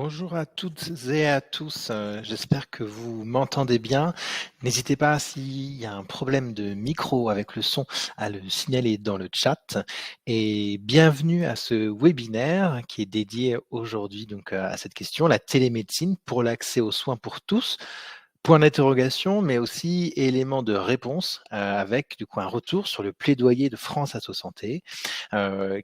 Bonjour à toutes et à tous, j'espère que vous m'entendez bien. N'hésitez pas s'il y a un problème de micro avec le son à le signaler dans le chat et bienvenue à ce webinaire qui est dédié aujourd'hui donc à cette question, la télémédecine pour l'accès aux soins pour tous. Point d'interrogation, mais aussi élément de réponse, avec du coup un retour sur le plaidoyer de France Asso Santé,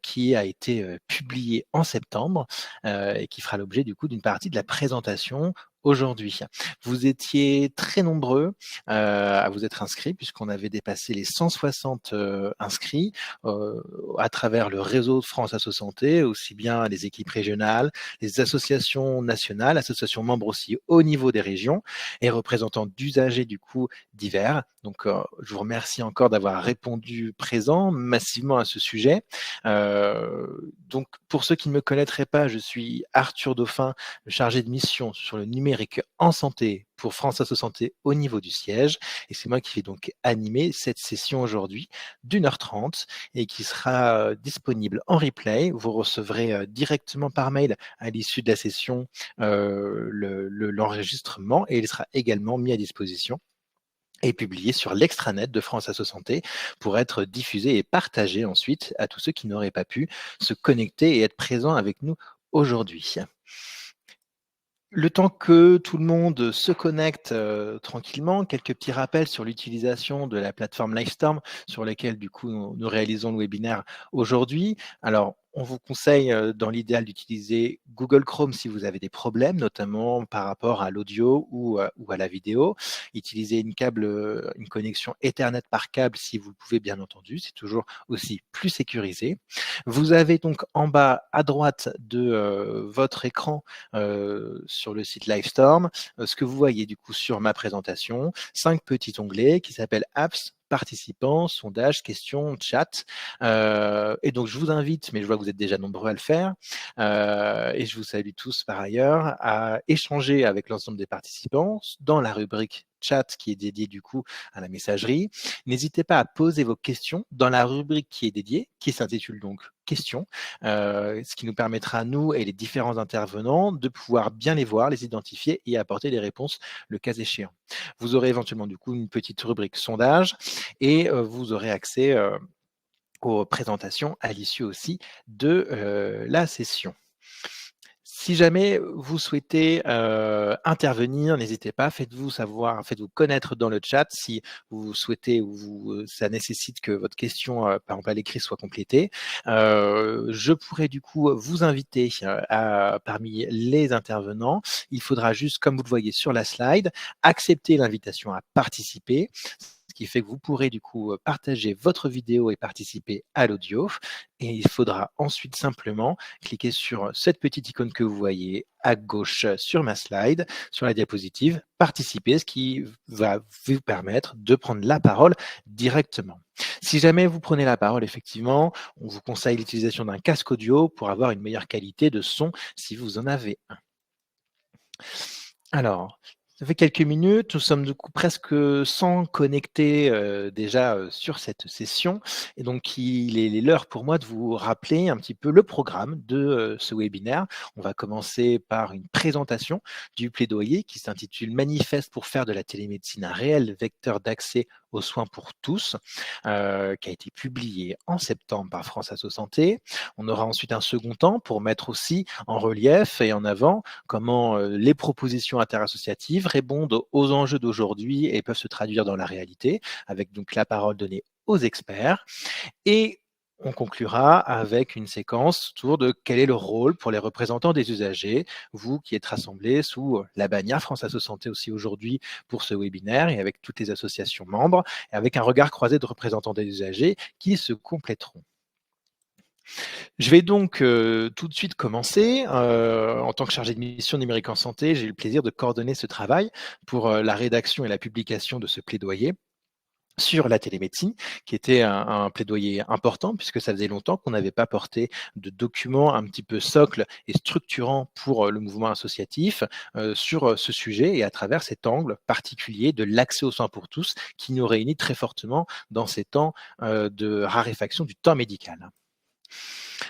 qui a été, publié en septembre, et qui fera l'objet du coup d'une partie de la présentation aujourd'hui. Vous étiez très nombreux, à vous être inscrits puisqu'on avait dépassé les 160, inscrits, à travers le réseau de France Asso Santé, aussi bien les équipes régionales, les associations nationales, associations membres aussi au niveau des régions et représentants d'usagers du coup divers. Donc, je vous remercie encore d'avoir répondu présent massivement à ce sujet. Donc, pour ceux qui ne me connaîtraient pas, je suis Arthur Dauphin, le chargé de mission sur le numérique en santé pour France Asso Santé au niveau du siège. Et c'est moi qui vais donc animer cette session aujourd'hui d'1h30 et qui sera disponible en replay. Vous recevrez directement par mail à l'issue de la session l'enregistrement et il sera également mis à disposition et publié sur l'extranet de France Asso Santé pour être diffusé et partagé ensuite à tous ceux qui n'auraient pas pu se connecter et être présents avec nous aujourd'hui. Le temps que tout le monde se connecte tranquillement, quelques petits rappels sur l'utilisation de la plateforme Livestorm sur laquelle du coup nous réalisons le webinaire aujourd'hui. Alors, on vous conseille dans l'idéal d'utiliser Google Chrome si vous avez des problèmes, notamment par rapport à l'audio ou à la vidéo. Utilisez une connexion Ethernet par câble si vous le pouvez bien entendu, c'est toujours aussi plus sécurisé. Vous avez donc en bas à droite de votre écran sur le site Livestorm, ce que vous voyez du coup sur ma présentation, 5 petits onglets qui s'appellent Apps, participants, sondages, questions, chat. Et donc je vous invite, mais je vois que vous êtes déjà nombreux à le faire, et je vous salue tous par ailleurs, à échanger avec l'ensemble des participants dans la rubrique chat qui est dédiée du coup à la messagerie. N'hésitez pas à poser vos questions dans la rubrique qui est dédiée, qui s'intitule donc questions, ce qui nous permettra, nous et les différents intervenants, de pouvoir bien les voir, les identifier et apporter des réponses le cas échéant. Vous aurez éventuellement du coup une petite rubrique sondage et vous aurez accès aux présentations à l'issue aussi de la session. Si jamais vous souhaitez intervenir, n'hésitez pas, faites-vous savoir, faites-vous connaître dans le chat si vous souhaitez ou ça nécessite que votre question, par exemple à l'écrit, soit complétée. Je pourrais du coup vous inviter parmi les intervenants. Il faudra juste, comme vous le voyez sur la slide, accepter l'invitation à participer, ce qui fait que vous pourrez du coup partager votre vidéo et participer à l'audio. Et il faudra ensuite simplement cliquer sur cette petite icône que vous voyez à gauche sur ma slide, sur la diapositive, participer, ce qui va vous permettre de prendre la parole directement. Si jamais vous prenez la parole, effectivement, on vous conseille l'utilisation d'un casque audio pour avoir une meilleure qualité de son si vous en avez un. Alors, ça fait quelques minutes, nous sommes du coup presque 100 connectés déjà sur cette session et donc il est l'heure pour moi de vous rappeler un petit peu le programme de ce webinaire. On va commencer par une présentation du plaidoyer qui s'intitule Manifeste pour faire de la télémédecine un réel vecteur d'accès aux soins pour tous, qui a été publié en septembre par France Asso Santé. On aura ensuite un second temps pour mettre aussi en relief et en avant comment les propositions interassociatives répondent aux enjeux d'aujourd'hui et peuvent se traduire dans la réalité, avec donc la parole donnée aux experts. Et on conclura avec une séquence autour de quel est le rôle pour les représentants des usagers, vous qui êtes rassemblés sous la bannière France Asso Santé aussi aujourd'hui pour ce webinaire et avec toutes les associations membres, et avec un regard croisé de représentants des usagers qui se compléteront. Je vais donc tout de suite commencer. En tant que chargé de mission numérique en santé, j'ai eu le plaisir de coordonner ce travail pour la rédaction et la publication de ce plaidoyer sur la télémédecine, qui était un plaidoyer important puisque ça faisait longtemps qu'on n'avait pas porté de documents un petit peu socle et structurant pour le mouvement associatif sur ce sujet et à travers cet angle particulier de l'accès aux soins pour tous qui nous réunit très fortement dans ces temps de raréfaction du temps médical.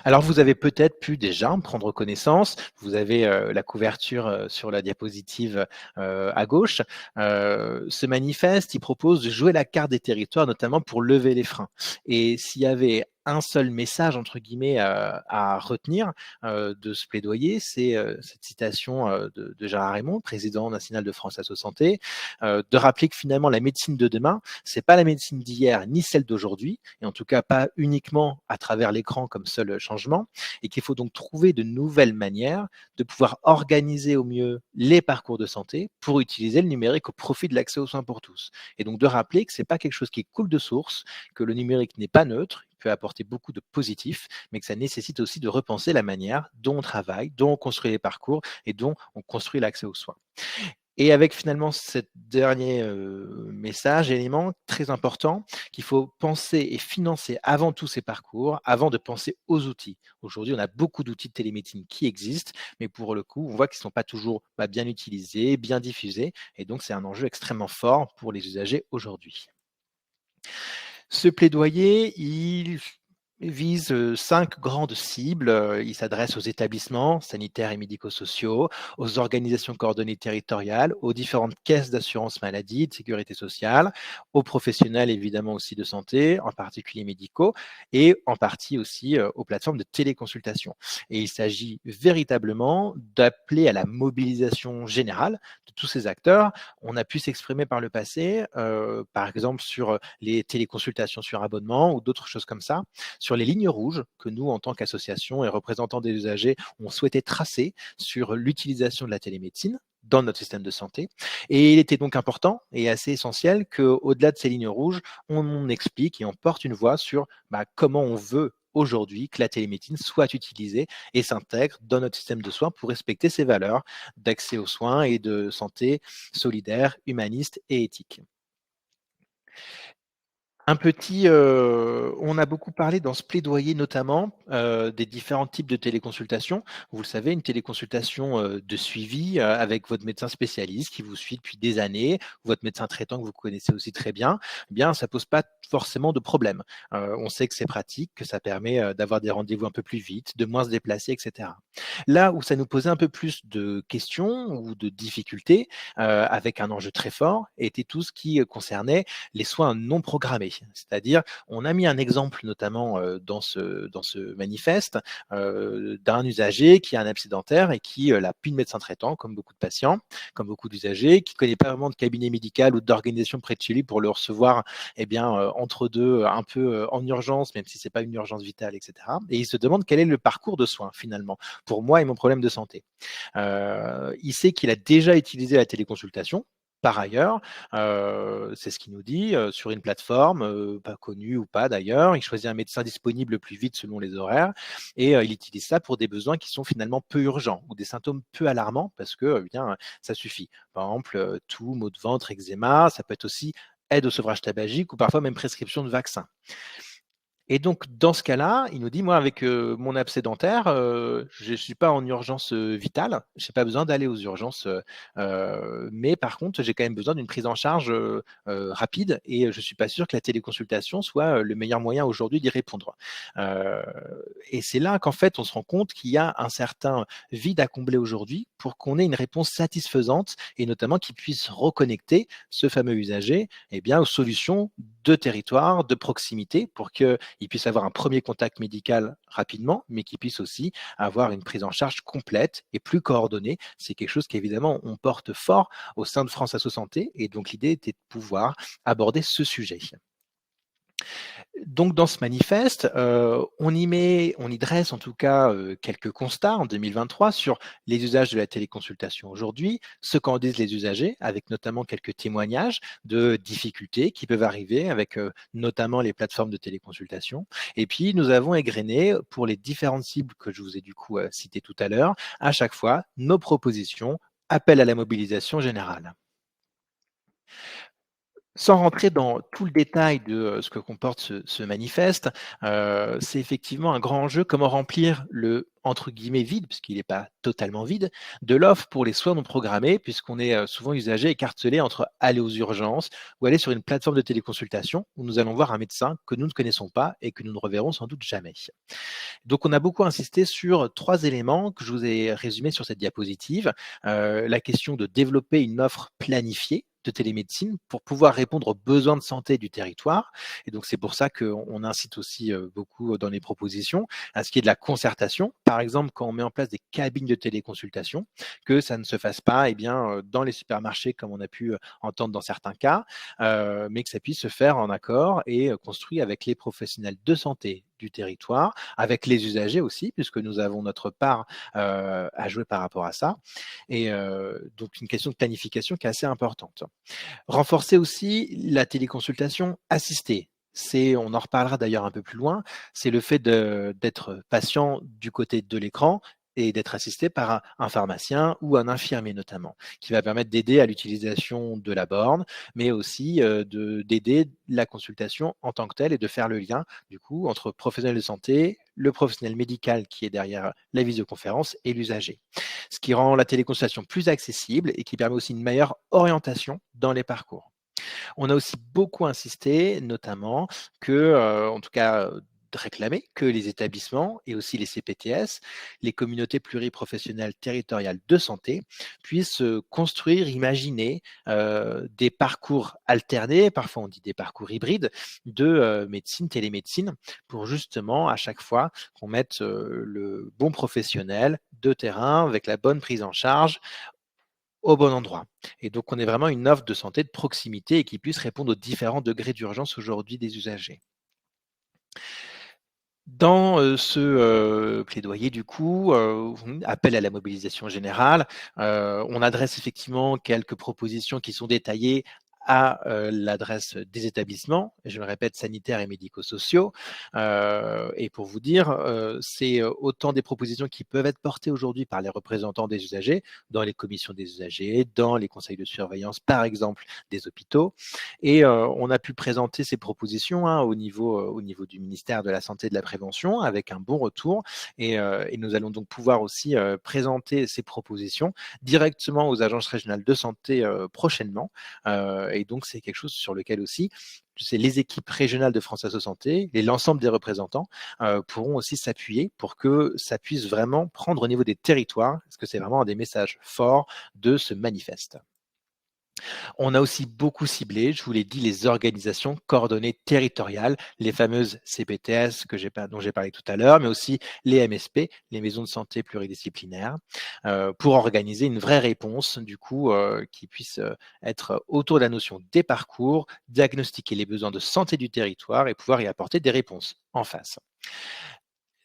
Alors vous avez peut-être pu déjà en prendre connaissance. Vous avez, la couverture, sur la diapositive, à gauche. Ce manifeste, il propose de jouer la carte des territoires, notamment pour lever les freins. Et s'il y avait un seul «message» entre guillemets, à retenir, de ce plaidoyer, c'est, cette citation, de Gérard Raymond, président national de France Asso Santé, de rappeler que finalement la médecine de demain, c'est pas la médecine d'hier ni celle d'aujourd'hui, et en tout cas pas uniquement à travers l'écran comme seul changement, et qu'il faut donc trouver de nouvelles manières de pouvoir organiser au mieux les parcours de santé pour utiliser le numérique au profit de l'accès aux soins pour tous. Et donc de rappeler que c'est pas quelque chose qui coule de source, que le numérique n'est pas neutre, il peut apporter beaucoup de positifs, mais que ça nécessite aussi de repenser la manière dont on travaille, dont on construit les parcours et dont on construit l'accès aux soins. Et avec finalement cet dernier, message, élément très important, qu'il faut penser et financer avant tout ces parcours, avant de penser aux outils. Aujourd'hui, on a beaucoup d'outils de télémédecine qui existent, mais pour le coup, on voit qu'ils ne sont pas toujours, bien utilisés, bien diffusés, et donc c'est un enjeu extrêmement fort pour les usagers aujourd'hui. Ce plaidoyer, il vise, 5 grandes cibles, il s'adresse aux établissements sanitaires et médico-sociaux, aux organisations coordonnées territoriales, aux différentes caisses d'assurance maladie, de sécurité sociale, aux professionnels évidemment aussi de santé, en particulier médicaux, et en partie aussi, aux plateformes de téléconsultation. Et il s'agit véritablement d'appeler à la mobilisation générale de tous ces acteurs. On a pu s'exprimer par le passé, par exemple sur, les téléconsultations sur abonnement ou d'autres choses comme ça, sur les lignes rouges que nous, en tant qu'association et représentants des usagers, on souhaitait tracer sur l'utilisation de la télémédecine dans notre système de santé. Et il était donc important et assez essentiel qu'au-delà de ces lignes rouges, on explique et on porte une voix sur comment on veut aujourd'hui que la télémédecine soit utilisée et s'intègre dans notre système de soins pour respecter ses valeurs d'accès aux soins et de santé solidaire, humaniste et éthique. On a beaucoup parlé dans ce plaidoyer notamment, des différents types de téléconsultations. Vous le savez, une téléconsultation, de suivi, avec votre médecin spécialiste qui vous suit depuis des années, votre médecin traitant que vous connaissez aussi très bien, eh bien ça pose pas forcément de problème. On sait que c'est pratique, que ça permet, d'avoir des rendez-vous un peu plus vite, de moins se déplacer et cetera. Là où ça nous posait un peu plus de questions ou de difficultés, avec un enjeu très fort, était tout ce qui, concernait les soins non programmés. C'est-à-dire, on a mis un exemple notamment dans ce manifeste d'un usager qui a un abcès dentaire et qui n'a plus de médecin traitant, comme beaucoup de patients, comme beaucoup d'usagers, qui ne connaît pas vraiment de cabinet médical ou d'organisation près de chez lui pour le recevoir entre deux, un peu en urgence, même si ce n'est pas une urgence vitale, etc. Et il se demande quel est le parcours de soins finalement pour moi et mon problème de santé. Il sait qu'il a déjà utilisé la téléconsultation, par ailleurs, c'est ce qu'il nous dit, sur une plateforme, pas connue ou pas d'ailleurs. Il choisit un médecin disponible le plus vite selon les horaires et il utilise ça pour des besoins qui sont finalement peu urgents ou des symptômes peu alarmants parce que, ça suffit. Par exemple, toux, maux de ventre, eczéma, ça peut être aussi aide au sevrage tabagique ou parfois même prescription de vaccins. Et donc dans ce cas-là, il nous dit: «Moi avec, mon abcès dentaire, je suis pas en urgence, vitale, j'ai pas besoin d'aller aux urgences, mais par contre, j'ai quand même besoin d'une prise en charge, rapide et je suis pas sûr que la téléconsultation soit, le meilleur moyen aujourd'hui d'y répondre». Heu et c'est là qu'en fait, on se rend compte qu'il y a un certain vide à combler aujourd'hui pour qu'on ait une réponse satisfaisante et notamment qui puisse reconnecter ce fameux usager, aux solutions de territoire, de proximité pour qu'il puisse avoir un premier contact médical rapidement, mais qu'il puisse aussi avoir une prise en charge complète et plus coordonnée. C'est quelque chose qu'évidemment on porte fort au sein de France Asso Santé et donc l'idée était de pouvoir aborder ce sujet. Donc dans ce manifeste, on y dresse en tout cas, quelques constats en 2023 sur les usages de la téléconsultation aujourd'hui, ce qu'en disent les usagers, avec notamment quelques témoignages de difficultés qui peuvent arriver avec, notamment les plateformes de téléconsultation. Et puis nous avons égrené pour les différentes cibles que je vous ai du coup, citées tout à l'heure, à chaque fois nos propositions, appel à la mobilisation générale. Sans rentrer dans tout le détail de, ce que comporte ce manifeste, c'est effectivement un grand enjeu, comment remplir le, entre guillemets, «vide», puisqu'il n'est pas totalement vide, de l'offre pour les soins non programmés, puisqu'on est, souvent usagers écartelés entre aller aux urgences ou aller sur une plateforme de téléconsultation où nous allons voir un médecin que nous ne connaissons pas et que nous ne reverrons sans doute jamais. Donc on a beaucoup insisté sur 3 éléments que je vous ai résumés sur cette diapositive. La question de développer une offre planifiée de télémédecine pour pouvoir répondre aux besoins de santé du territoire, et donc c'est pour ça qu'on incite aussi, beaucoup dans les propositions à ce qu'il y ait de la concertation. Par exemple, quand on met en place des cabines de téléconsultation, que ça ne se fasse pas, eh bien, dans les supermarchés comme on a pu, entendre dans certains cas, mais que ça puisse se faire en accord et construit avec les professionnels de santé du territoire, avec les usagers aussi, puisque nous avons notre part, à jouer par rapport à ça, et donc une question de planification qui est assez importante. Renforcer aussi la téléconsultation assistée. C'est, on en reparlera d'ailleurs un peu plus loin, c'est le fait d'être patient du côté de l'écran et d'être assisté par un pharmacien ou un infirmier notamment, qui va permettre d'aider à l'utilisation de la borne, mais aussi d'aider la consultation en tant que telle et de faire le lien du coup entre professionnel de santé, le professionnel médical qui est derrière la visioconférence et l'usager. Ce qui rend la téléconsultation plus accessible et qui permet aussi une meilleure orientation dans les parcours. On a aussi beaucoup insisté, notamment, que, en tout cas, réclamer que les établissements et aussi les CPTS, les communautés pluriprofessionnelles territoriales de santé, puissent construire, imaginer des parcours alternés, parfois on dit des parcours hybrides, de médecine, télémédecine, pour justement à chaque fois qu'on mette le bon professionnel de terrain avec la bonne prise en charge au bon endroit. Et donc, on est vraiment une offre de santé de proximité et qui puisse répondre aux différents degrés d'urgence aujourd'hui des usagers. Dans ce plaidoyer, du coup, appel à la mobilisation générale, on adresse effectivement quelques propositions qui sont détaillées à l'adresse des établissements, je le répète, sanitaires et médico-sociaux. Et pour vous dire, c'est autant des propositions qui peuvent être portées aujourd'hui par les représentants des usagers, dans les commissions des usagers, dans les conseils de surveillance, par exemple, des hôpitaux. Et on a pu présenter ces propositions hein, au niveau du ministère de la Santé et de la Prévention avec un bon retour. Et nous allons donc pouvoir aussi présenter ces propositions directement aux agences régionales de santé prochainement. Et donc, c'est quelque chose sur lequel aussi c'est les équipes régionales de France Asso Santé et l'ensemble des représentants pourront aussi s'appuyer pour que ça puisse vraiment prendre au niveau des territoires, parce que c'est vraiment un des messages forts de ce manifeste. On a aussi beaucoup ciblé, je vous l'ai dit, les organisations coordonnées territoriales, les fameuses CPTS dont j'ai parlé tout à l'heure, mais aussi les MSP, les maisons de santé pluridisciplinaires, pour organiser une vraie réponse, du coup, qui puisse être autour de la notion des parcours, diagnostiquer les besoins de santé du territoire et pouvoir y apporter des réponses en face.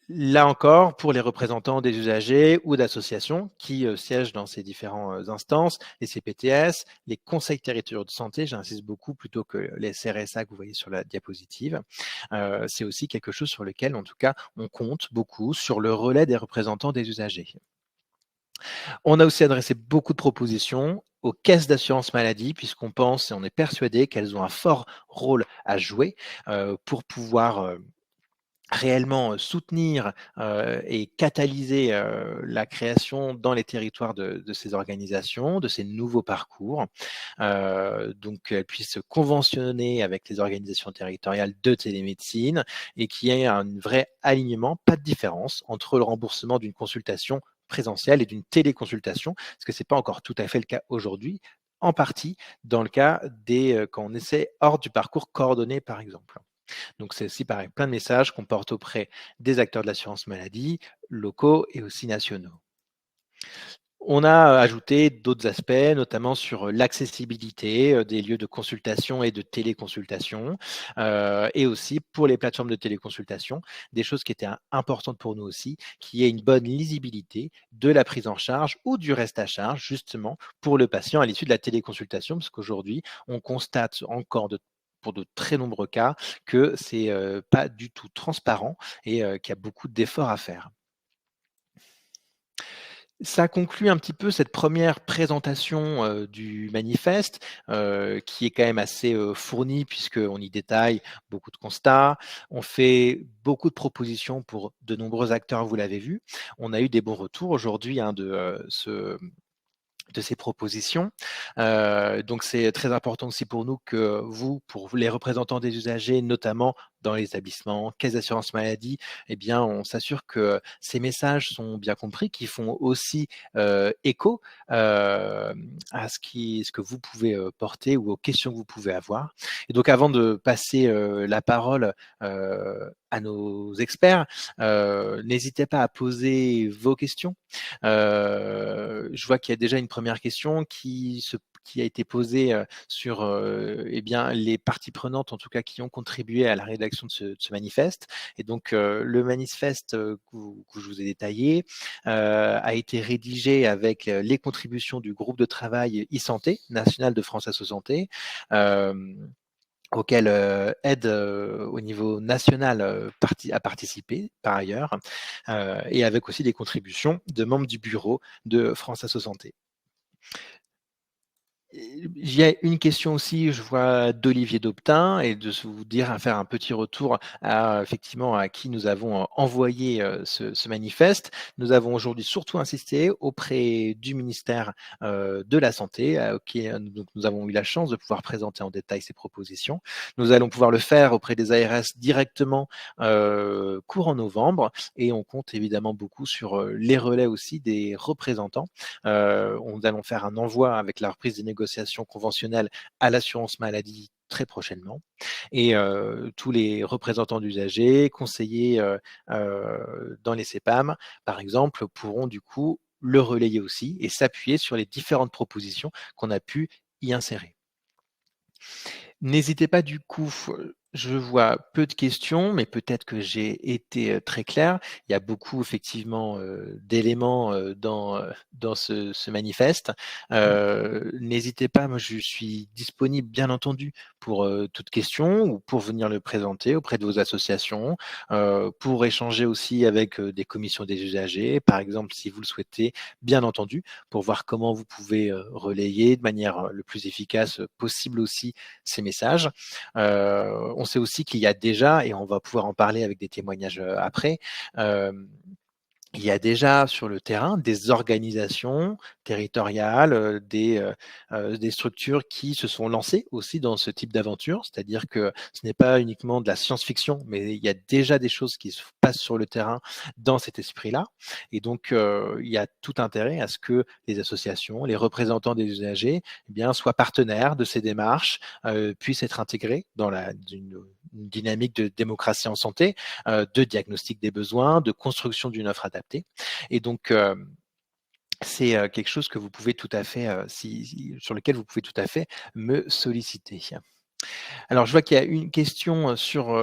Là encore, pour les représentants des usagers ou d'associations qui siègent dans ces différentes instances, les CPTS, les conseils territoriaux de santé, j'insiste beaucoup plutôt que les CRSA que vous voyez sur la diapositive, c'est aussi quelque chose sur lequel, en tout cas, on compte beaucoup sur le relais des représentants des usagers. On a aussi adressé beaucoup de propositions aux caisses d'assurance maladie, puisqu'on pense et on est persuadé qu'elles ont un fort rôle à jouer pour pouvoir réellement soutenir et catalyser la création dans les territoires de ces organisations, de ces nouveaux parcours. Donc qu'elles puissent conventionner avec les organisations territoriales de télémédecine et qu'il y ait un vrai alignement, pas de différence entre le remboursement d'une consultation présentielle et d'une téléconsultation, parce que c'est pas encore tout à fait le cas aujourd'hui, en partie dans le cas des quand on essaie hors du parcours coordonné par exemple. Donc c'est aussi pareil, plein de messages qu'on porte auprès des acteurs de l'assurance maladie, locaux et aussi nationaux. On a ajouté d'autres aspects, notamment sur l'accessibilité des lieux de consultation et de téléconsultation, et aussi pour les plateformes de téléconsultation, des choses qui étaient importantes pour nous aussi, qu'il y ait une bonne lisibilité de la prise en charge ou du reste à charge, justement, pour le patient à l'issue de la téléconsultation, parce qu'aujourd'hui, on constate encore pour de très nombreux cas que c'est pas du tout transparent et qu'il y a beaucoup d'efforts à faire. Ça conclut un petit peu cette première présentation, du manifeste, qui est quand même assez, fournie puisqu'on y détaille beaucoup de constats. On fait beaucoup de propositions pour de nombreux acteurs, vous l'avez vu. On a eu des bons retours aujourd'hui, hein, de ces propositions. Donc c'est très important aussi pour nous que vous, pour les représentants des usagers, notamment dans les établissements, caisse d'assurance maladie, eh bien, on s'assure que ces messages sont bien compris, qu'ils font aussi écho à ce que vous pouvez porter ou aux questions que vous pouvez avoir. Et donc avant de passer la parole à nos experts, n'hésitez pas à poser vos questions. Je vois qu'il y a déjà une première question qui a été posée sur eh bien, les parties prenantes, en tout cas, qui ont contribué à la rédaction de ce manifeste. Et donc, le manifeste que je vous ai détaillé a été rédigé avec les contributions du groupe de travail e-santé national de France Asso Santé. Euh, auquel Aide au niveau national a participé par ailleurs, et avec aussi des contributions de membres du bureau de France Asso Santé. Il y a une question aussi, je vois, d'Olivier Dobtin et de vous dire à faire un petit retour à effectivement à qui nous avons envoyé ce manifeste. Nous avons aujourd'hui surtout insisté auprès du ministère de la Santé, donc nous avons eu la chance de pouvoir présenter en détail ces propositions. Nous allons pouvoir le faire auprès des ARS directement courant novembre et on compte évidemment beaucoup sur les relais aussi des représentants. Nous allons faire un envoi avec la reprise des négociations conventionnelles à l'assurance maladie très prochainement. Et tous les représentants d'usagers, conseillers dans les CEPAM, par exemple, pourront du coup le relayer aussi et s'appuyer sur les différentes propositions qu'on a pu y insérer. N'hésitez pas du coup, je vois peu de questions, mais peut-être que j'ai été très clair. Il y a beaucoup effectivement d'éléments dans ce manifeste. N'hésitez pas, moi je suis disponible bien entendu pour toute question ou pour venir le présenter auprès de vos associations, pour échanger aussi avec des commissions des usagers, par exemple si vous le souhaitez, bien entendu, pour voir comment vous pouvez relayer de manière le plus efficace possible aussi ces messages. On sait aussi qu'il y a déjà, et on va pouvoir en parler avec des témoignages après, il y a déjà sur le terrain des organisations territoriales, des structures qui se sont lancées aussi dans ce type d'aventure. C'est-à-dire que ce n'est pas uniquement de la science-fiction, mais il y a déjà des choses qui se passent sur le terrain dans cet esprit-là. Et donc, il y a tout intérêt à ce que les associations, les représentants des usagers, eh bien, soient partenaires de ces démarches, puissent être intégrés dans une dynamique de démocratie en santé, de diagnostic des besoins, de construction d'une offre adaptée. Et donc, c'est quelque chose que vous pouvez tout à fait, sur lequel vous pouvez tout à fait me solliciter. Alors, je vois qu'il y a une question sur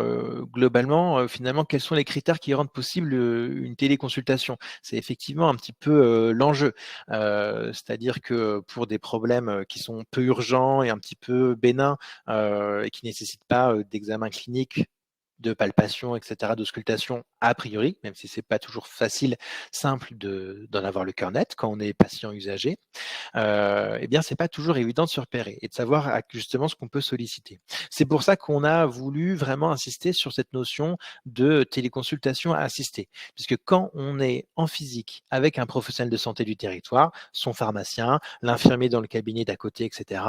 globalement, finalement, quels sont les critères qui rendent possible une téléconsultation? C'est effectivement un petit peu l'enjeu. C'est-à-dire que pour des problèmes qui sont peu urgents et un petit peu bénins et qui ne nécessitent pas d'examen clinique, de palpation, etc., d'auscultation a priori, même si c'est pas toujours facile, simple d'en avoir le cœur net quand on est patient usager, eh bien, c'est pas toujours évident de se repérer et de savoir justement ce qu'on peut solliciter. C'est pour ça qu'on a voulu vraiment insister sur cette notion de téléconsultation assistée, puisque quand on est en physique avec un professionnel de santé du territoire, son pharmacien, l'infirmier dans le cabinet d'à côté, etc.,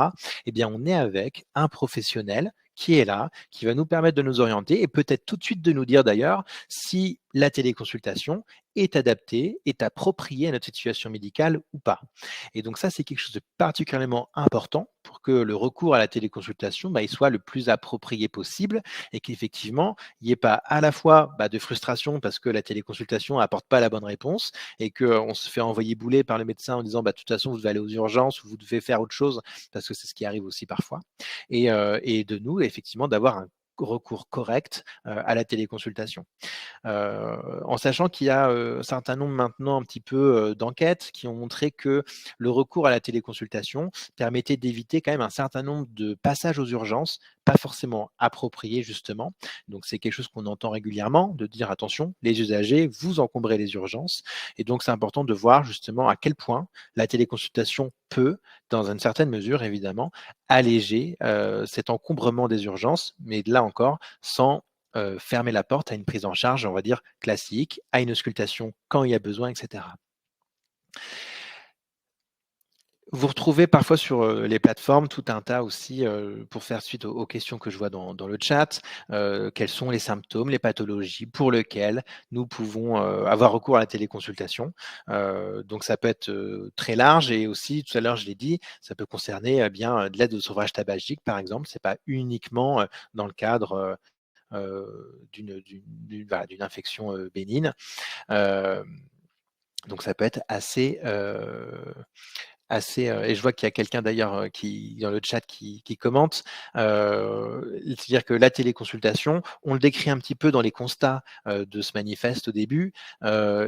eh bien, on est avec un professionnel qui est là, qui va nous permettre de nous orienter et peut-être tout de suite de nous dire d'ailleurs si la téléconsultation est adaptée, est appropriée à notre situation médicale ou pas. Et donc ça, c'est quelque chose de particulièrement important pour que le recours à la téléconsultation, il soit le plus approprié possible et qu'effectivement, il n'y ait pas à la fois de frustration parce que la téléconsultation n'apporte pas la bonne réponse et qu'on se fait envoyer bouler par le médecin en disant de toute façon, vous devez aller aux urgences ou vous devez faire autre chose parce que c'est ce qui arrive aussi parfois. Et de nous, effectivement, d'avoir un recours correct à la téléconsultation. En sachant qu'il y a un certain nombre maintenant un petit peu d'enquêtes qui ont montré que le recours à la téléconsultation permettait d'éviter quand même un certain nombre de passages aux urgences pas forcément approprié justement. Donc c'est quelque chose qu'on entend régulièrement, de dire: «Attention, les usagers, vous encombrez les urgences», et donc c'est important de voir justement à quel point la téléconsultation peut, dans une certaine mesure évidemment, alléger, cet encombrement des urgences, mais là encore, sans, fermer la porte à une prise en charge, on va dire classique, à une auscultation quand il y a besoin et cetera. Vous retrouvez parfois sur, les plateformes tout un tas aussi, pour faire suite aux questions que je vois dans le chat, quels sont les symptômes, les pathologies pour lesquelles nous pouvons, avoir recours à la téléconsultation. Donc ça peut être, très large, et aussi tout à l'heure je l'ai dit, ça peut concerner, bien, de l'aide au sevrage tabagique par exemple. C'est pas uniquement, dans le cadre, d'une infection, bénigne. Hem, donc ça peut être assez, et je vois qu'il y a quelqu'un d'ailleurs, qui dans le chat qui commente, c'est-à-dire que la téléconsultation, on le décrit un petit peu dans les constats, de ce manifeste au début,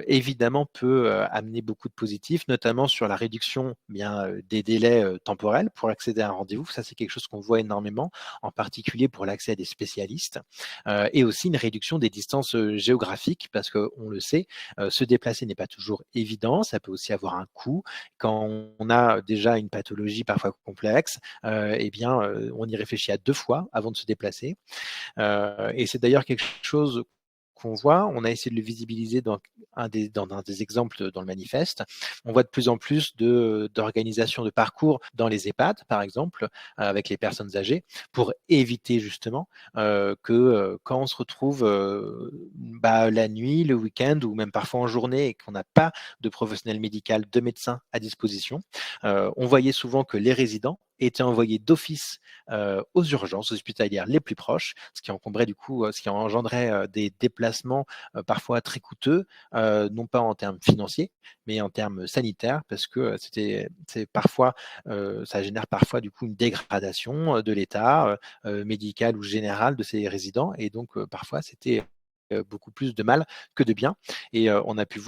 évidemment peut, amener beaucoup de positifs, notamment sur la réduction, bien, des délais, temporels pour accéder à un rendez-vous. Ça, c'est quelque chose qu'on voit énormément, en particulier pour l'accès à des spécialistes, et aussi une réduction des distances, géographiques parce qu'on le sait, se déplacer n'est pas toujours évident, ça peut aussi avoir un coût. Quand on a déjà une pathologie parfois complexe, eh bien, on y réfléchit à 2 fois avant de se déplacer. Et c'est d'ailleurs quelque chose qu'on voit. On a essayé de le visibiliser dans un des exemples dans le manifeste. On voit de plus en plus d'organisations de parcours dans les EHPAD, par exemple, avec les personnes âgées, pour éviter justement, que, quand on se retrouve, la nuit, le week-end ou même parfois en journée et qu'on n'a pas de professionnel médical, de médecin à disposition, on voyait souvent que les résidents étaient envoyés d'office, aux urgences hospitalières les plus proches, ce qui encombrait du coup, ce qui engendrait, des déplacements, parfois très coûteux, non pas en termes financiers, mais en termes sanitaires parce que, c'est parfois, ça génère parfois du coup une dégradation, de l'état, médical ou général de ces résidents, et donc, parfois c'était, beaucoup plus de mal que de bien, et on a pu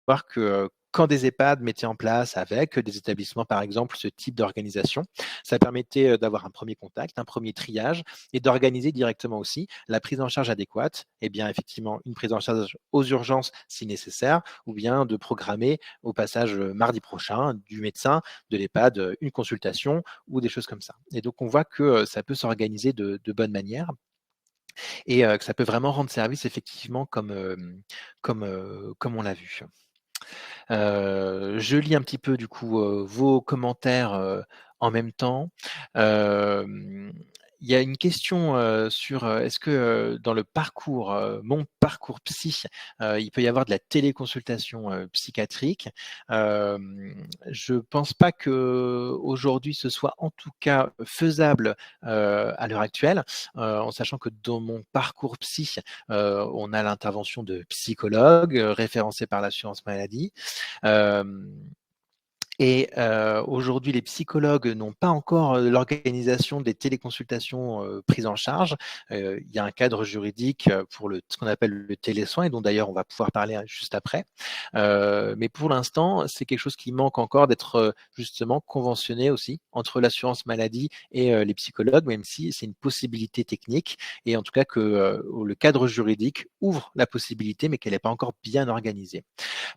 voir que, quand des EHPAD mettaient en place avec des établissements, par exemple, ce type d'organisation, ça permettait, d'avoir un premier contact, un premier triage, et d'organiser directement aussi la prise en charge adéquate. Et bien, effectivement, une prise en charge aux urgences si nécessaire, ou bien de programmer au passage, mardi prochain, du médecin de l'EHPAD, une consultation ou des choses comme ça. Et donc on voit que, ça peut s'organiser de bonne manière, et que ça peut vraiment rendre service effectivement comme on l'a vu. Je lis un petit peu du coup, vos commentaires, en même temps. Hem, il y a une question, sur, est-ce que, dans le parcours, mon parcours psy, il peut y avoir de la téléconsultation, psychiatrique? Je pense pas qu'aujourd'hui ce soit en tout cas faisable, à l'heure actuelle, en sachant que dans mon parcours psy, on a l'intervention de psychologues, référencés par l'assurance maladie. Hem et aujourd'hui, les psychologues n'ont pas encore, l'organisation des téléconsultations, prises en charge. Il y a un cadre juridique, pour ce qu'on appelle le télésoin, et dont d'ailleurs on va pouvoir parler, juste après. Mais pour l'instant, c'est quelque chose qui manque encore d'être, justement conventionné aussi entre l'assurance maladie et les psychologues, même si c'est une possibilité technique, et en tout cas que, le cadre juridique ouvre la possibilité, mais qu'elle n'est pas encore bien organisée.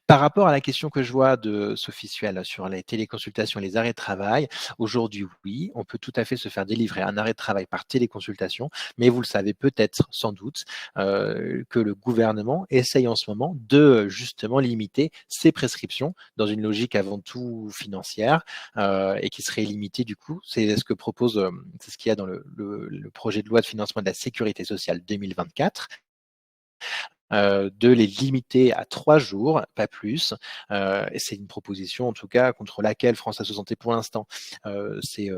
Par rapport à la question que je vois de Sophie Suel sur les téléconsultations et les arrêts de travail, aujourd'hui, oui, on peut tout à fait se faire délivrer un arrêt de travail par téléconsultation, mais vous le savez peut-être, sans doute, que le gouvernement essaye en ce moment de, justement limiter ces prescriptions dans une logique avant tout financière, et qui serait limitée du coup. C'est ce que propose, c'est ce qu'il y a dans le projet de loi de financement de la sécurité sociale 2024, de les limiter à 3 jours, pas plus. Et c'est une proposition en tout cas contre laquelle France Assos Santé pour l'instant, s'est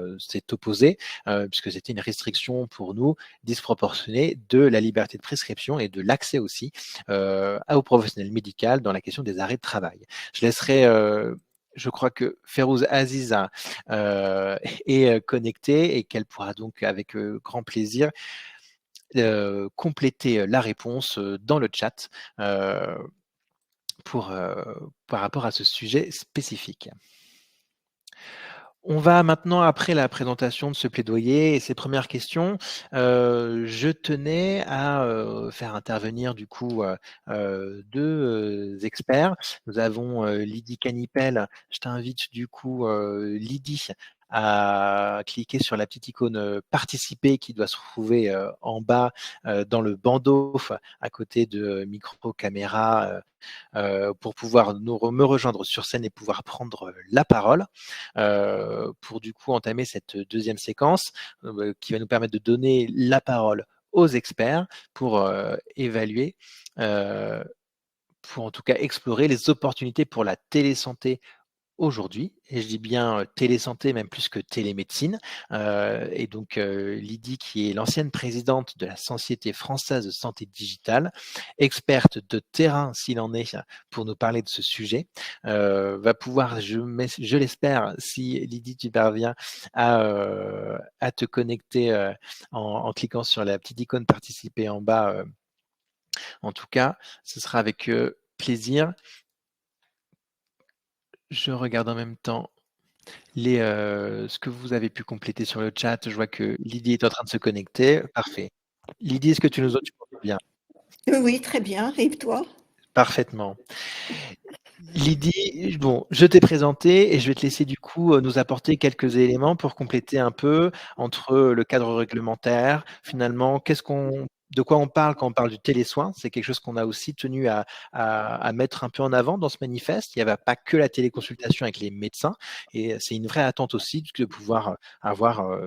opposée, puisque c'était une restriction pour nous disproportionnée de la liberté de prescription et de l'accès aussi, aux professionnels médicaux dans la question des arrêts de travail. Je laisserai, je crois que Férouz Aziza, est, connectée, et qu'elle pourra donc avec, grand plaisir compléter, la réponse, dans le chat, heu, pour, par rapport à ce sujet spécifique. On va maintenant, après la présentation de ce plaidoyer et ces premières questions, je tenais à faire intervenir du coup 2 experts. Nous avons Lydie Canipel. Je t'invite du coup, Lydie, à cliquer sur la petite icône participer qui doit se trouver en bas dans le bandeau à côté de micro, caméra, pour pouvoir me rejoindre sur scène et pouvoir prendre la parole pour du coup entamer cette deuxième séquence qui va nous permettre de donner la parole aux experts pour évaluer, euh, pour en tout cas explorer les opportunités pour la télésanté aujourd'hui, et je dis bien télésanté, même plus que télémédecine. Et donc Lydie, qui est l'ancienne présidente de la Société française de santé digitale, experte de terrain s'il en est, pour nous parler de ce sujet, va pouvoir, je l'espère, si Lydie tu parviens à te connecter en cliquant sur la petite icône participer en bas, en tout cas, ce sera avec plaisir. Je regarde en même temps ce que vous avez pu compléter sur le chat. Je vois que Lydie est en train de se connecter. Parfait. Lydie, est-ce que tu nous entends bien? Oui, très bien. Et toi? Parfaitement. Lydie, bon, je t'ai présenté et je vais te laisser du coup nous apporter quelques éléments pour compléter un peu entre le cadre réglementaire, finalement, de quoi on parle quand on parle du télésoin. C'est quelque chose qu'on a aussi tenu à mettre un peu en avant dans ce manifeste. Il n'y avait pas que la téléconsultation avec les médecins, et c'est une vraie attente aussi de pouvoir avoir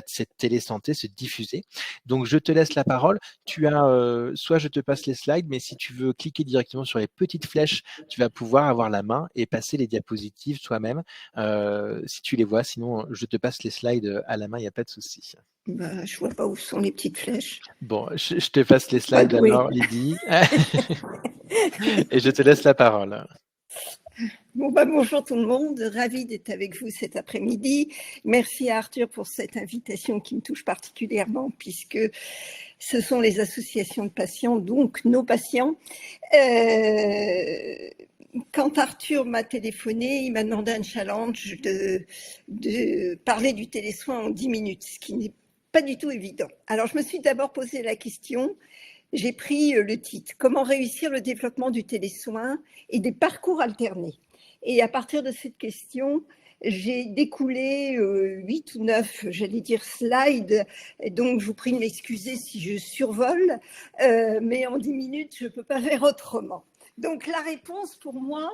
cette télésanté se diffuser. Donc je te laisse la parole. Tu as soit je te passe les slides, mais si tu veux cliquer directement sur les petites flèches, tu vas pouvoir avoir la main et passer les diapositives toi-même si tu les vois. Sinon, je te passe les slides à la main, il n'y a pas de souci. Bah, je vois pas où sont les petites flèches. Bon, je te passe les slides Oui. alors, Lydie, et je te laisse la parole. Bon, bonjour tout le monde, ravie d'être avec vous cet après-midi. Merci à Arthur pour cette invitation qui me touche particulièrement puisque ce sont les associations de patients, donc nos patients. Quand Arthur m'a téléphoné, il m'a demandé un challenge de parler du télésoin en 10 minutes, ce qui n'est pas du tout évident. Alors je me suis d'abord posé la question, j'ai pris le titre « Comment réussir le développement du télésoin et des parcours alternés ». Et à partir de cette question, j'ai découlé 8 ou 9, j'allais dire, slides. Et donc, je vous prie de m'excuser si je survole, mais en 10 minutes, je ne peux pas faire autrement. Donc, la réponse pour moi,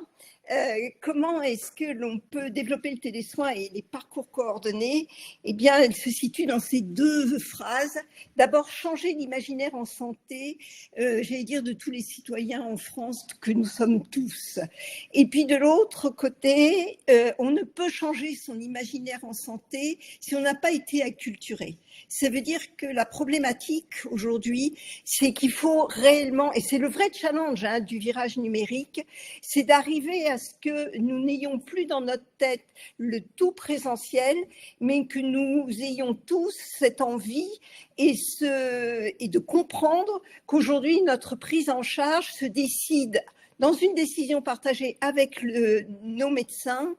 comment est-ce que l'on peut développer le télésoin et les parcours coordonnés? Eh bien, elle se situe dans ces 2 phrases. D'abord, changer l'imaginaire en santé, j'allais dire, de tous les citoyens en France que nous sommes tous. Et puis, de l'autre côté, on ne peut changer son imaginaire en santé si on n'a pas été acculturé. Ça veut dire que la problématique aujourd'hui, c'est qu'il faut réellement, et c'est le vrai challenge du virage numérique, c'est d'arriver à ce que nous n'ayons plus dans notre tête le tout présentiel, mais que nous ayons tous cette envie et de comprendre qu'aujourd'hui, notre prise en charge se décide dans une décision partagée avec nos médecins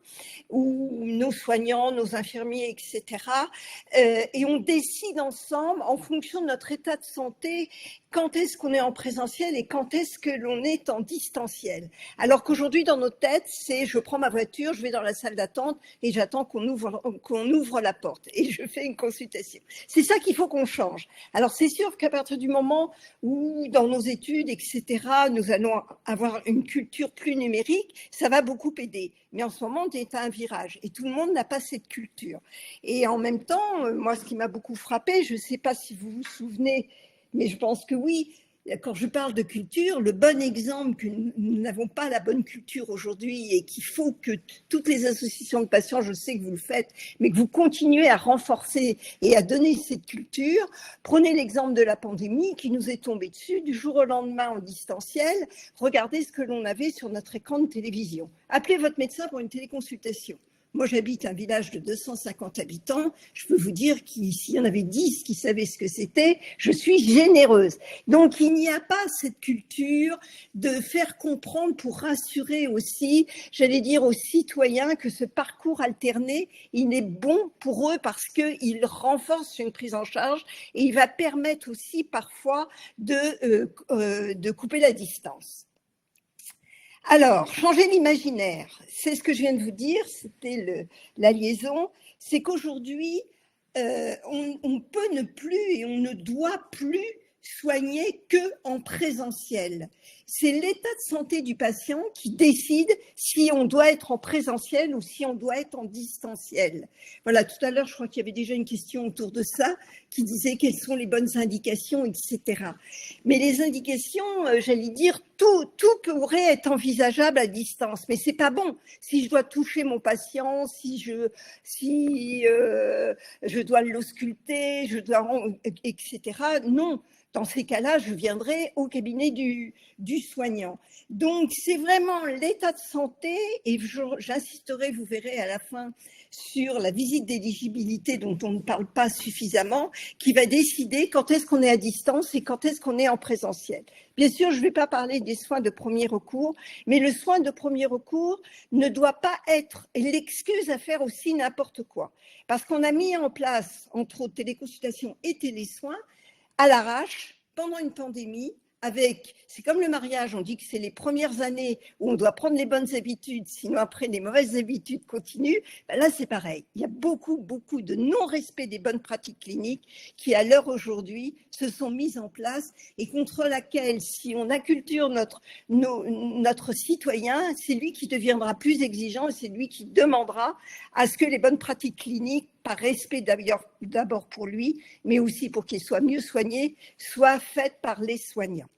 ou nos soignants, nos infirmiers, etc. Et on décide ensemble, en fonction de notre état de santé, quand est-ce qu'on est en présentiel et quand est-ce que l'on est en distanciel. Alors qu'aujourd'hui, dans nos têtes, c'est je prends ma voiture, je vais dans la salle d'attente et j'attends qu'on ouvre la porte et je fais une consultation. C'est ça qu'il faut qu'on change. Alors c'est sûr qu'à partir du moment où, dans nos études, etc., nous allons avoir une culture plus numérique, ça va beaucoup aider. Mais en ce moment, on est à un virage et tout le monde n'a pas cette culture. Et en même temps, moi, ce qui m'a beaucoup frappé, je ne sais pas si vous vous souvenez, mais je pense que oui, quand je parle de culture, le bon exemple que nous n'avons pas la bonne culture aujourd'hui et qu'il faut que toutes les associations de patients, je sais que vous le faites, mais que vous continuez à renforcer et à donner cette culture. Prenez l'exemple de la pandémie qui nous est tombée dessus du jour au lendemain en distanciel. Regardez ce que l'on avait sur notre écran de télévision. Appelez votre médecin pour une téléconsultation. Moi, j'habite un village de 250 habitants. Je peux vous dire s'il y en avait 10 qui savaient ce que c'était, je suis généreuse. Donc, il n'y a pas cette culture de faire comprendre pour rassurer aussi, j'allais dire aux citoyens, que ce parcours alterné, il est bon pour eux parce qu'il renforce une prise en charge et il va permettre aussi parfois de couper la distance. Alors, changer l'imaginaire, c'est ce que je viens de vous dire, c'était la liaison, c'est qu'aujourd'hui, on peut ne plus et on ne doit plus soigner qu'en présentiel. C'est l'état de santé du patient qui décide si on doit être en présentiel ou si on doit être en distanciel. Voilà, tout à l'heure, je crois qu'il y avait déjà une question autour de ça qui disait quelles sont les bonnes indications, etc. Mais les indications, j'allais dire, tout pourrait être envisageable à distance, mais c'est pas bon. Si je dois toucher mon patient, si je dois l'ausculter, etc. Non. Dans ces cas-là, je viendrai au cabinet du soignant. Donc, c'est vraiment l'état de santé, et j'insisterai, vous verrez à la fin, sur la visite d'éligibilité dont on ne parle pas suffisamment, qui va décider quand est-ce qu'on est à distance et quand est-ce qu'on est en présentiel. Bien sûr, je ne vais pas parler des soins de premier recours, mais le soin de premier recours ne doit pas être l'excuse à faire aussi n'importe quoi. Parce qu'on a mis en place, entre autres, téléconsultation et télésoins, à l'arrache, pendant une pandémie, c'est comme le mariage, on dit que c'est les premières années où on doit prendre les bonnes habitudes, sinon après les mauvaises habitudes continuent, ben là c'est pareil. Il y a beaucoup de non-respect des bonnes pratiques cliniques qui, à l'heure aujourd'hui, se sont mises en place et contre laquelle, si on acculture notre citoyen, c'est lui qui deviendra plus exigeant et c'est lui qui demandera à ce que les bonnes pratiques cliniques, par respect d'abord pour lui, mais aussi pour qu'il soit mieux soigné, soient faites par les soignants.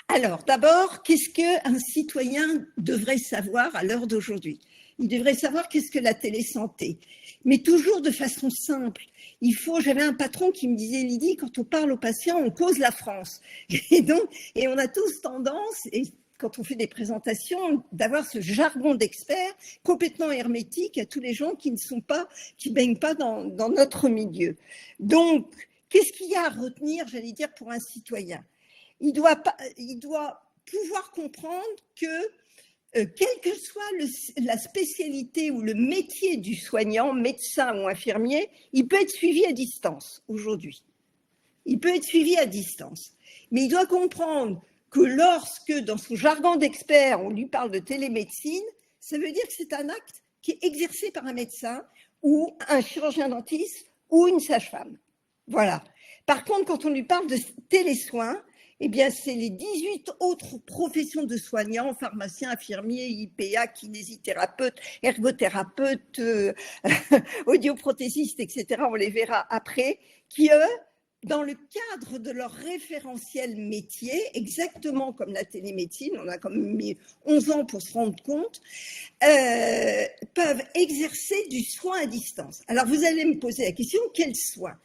Alors, d'abord, qu'est-ce qu'un citoyen devrait savoir à l'heure d'aujourd'hui ? Il devrait savoir qu'est-ce que la télésanté, mais toujours de façon simple. J'avais un patron qui me disait, Lydie, quand on parle aux patients, on cause la France. Et on a tous tendance, quand on fait des présentations, d'avoir ce jargon d'experts complètement hermétique à tous les gens qui baignent pas dans notre milieu. Donc, qu'est-ce qu'il y a à retenir, j'allais dire, pour un citoyen ? Il doit pouvoir comprendre que, quelle que soit la spécialité ou le métier du soignant, médecin ou infirmier, il peut être suivi à distance aujourd'hui. Il peut être suivi à distance. Mais il doit comprendre que lorsque, dans son jargon d'expert, on lui parle de télémédecine, ça veut dire que c'est un acte qui est exercé par un médecin ou un chirurgien dentiste ou une sage-femme. Voilà. Par contre, quand on lui parle de télésoins, eh bien, c'est les 18 autres professions de soignants, pharmaciens, infirmiers, IPA, kinésithérapeutes, ergothérapeutes, audioprothésistes, etc., on les verra après, qui, eux, dans le cadre de leur référentiel métier, exactement comme la télémédecine, on a quand même mis 11 ans pour se rendre compte, peuvent exercer du soin à distance. Alors, vous allez me poser la question, quels soins ?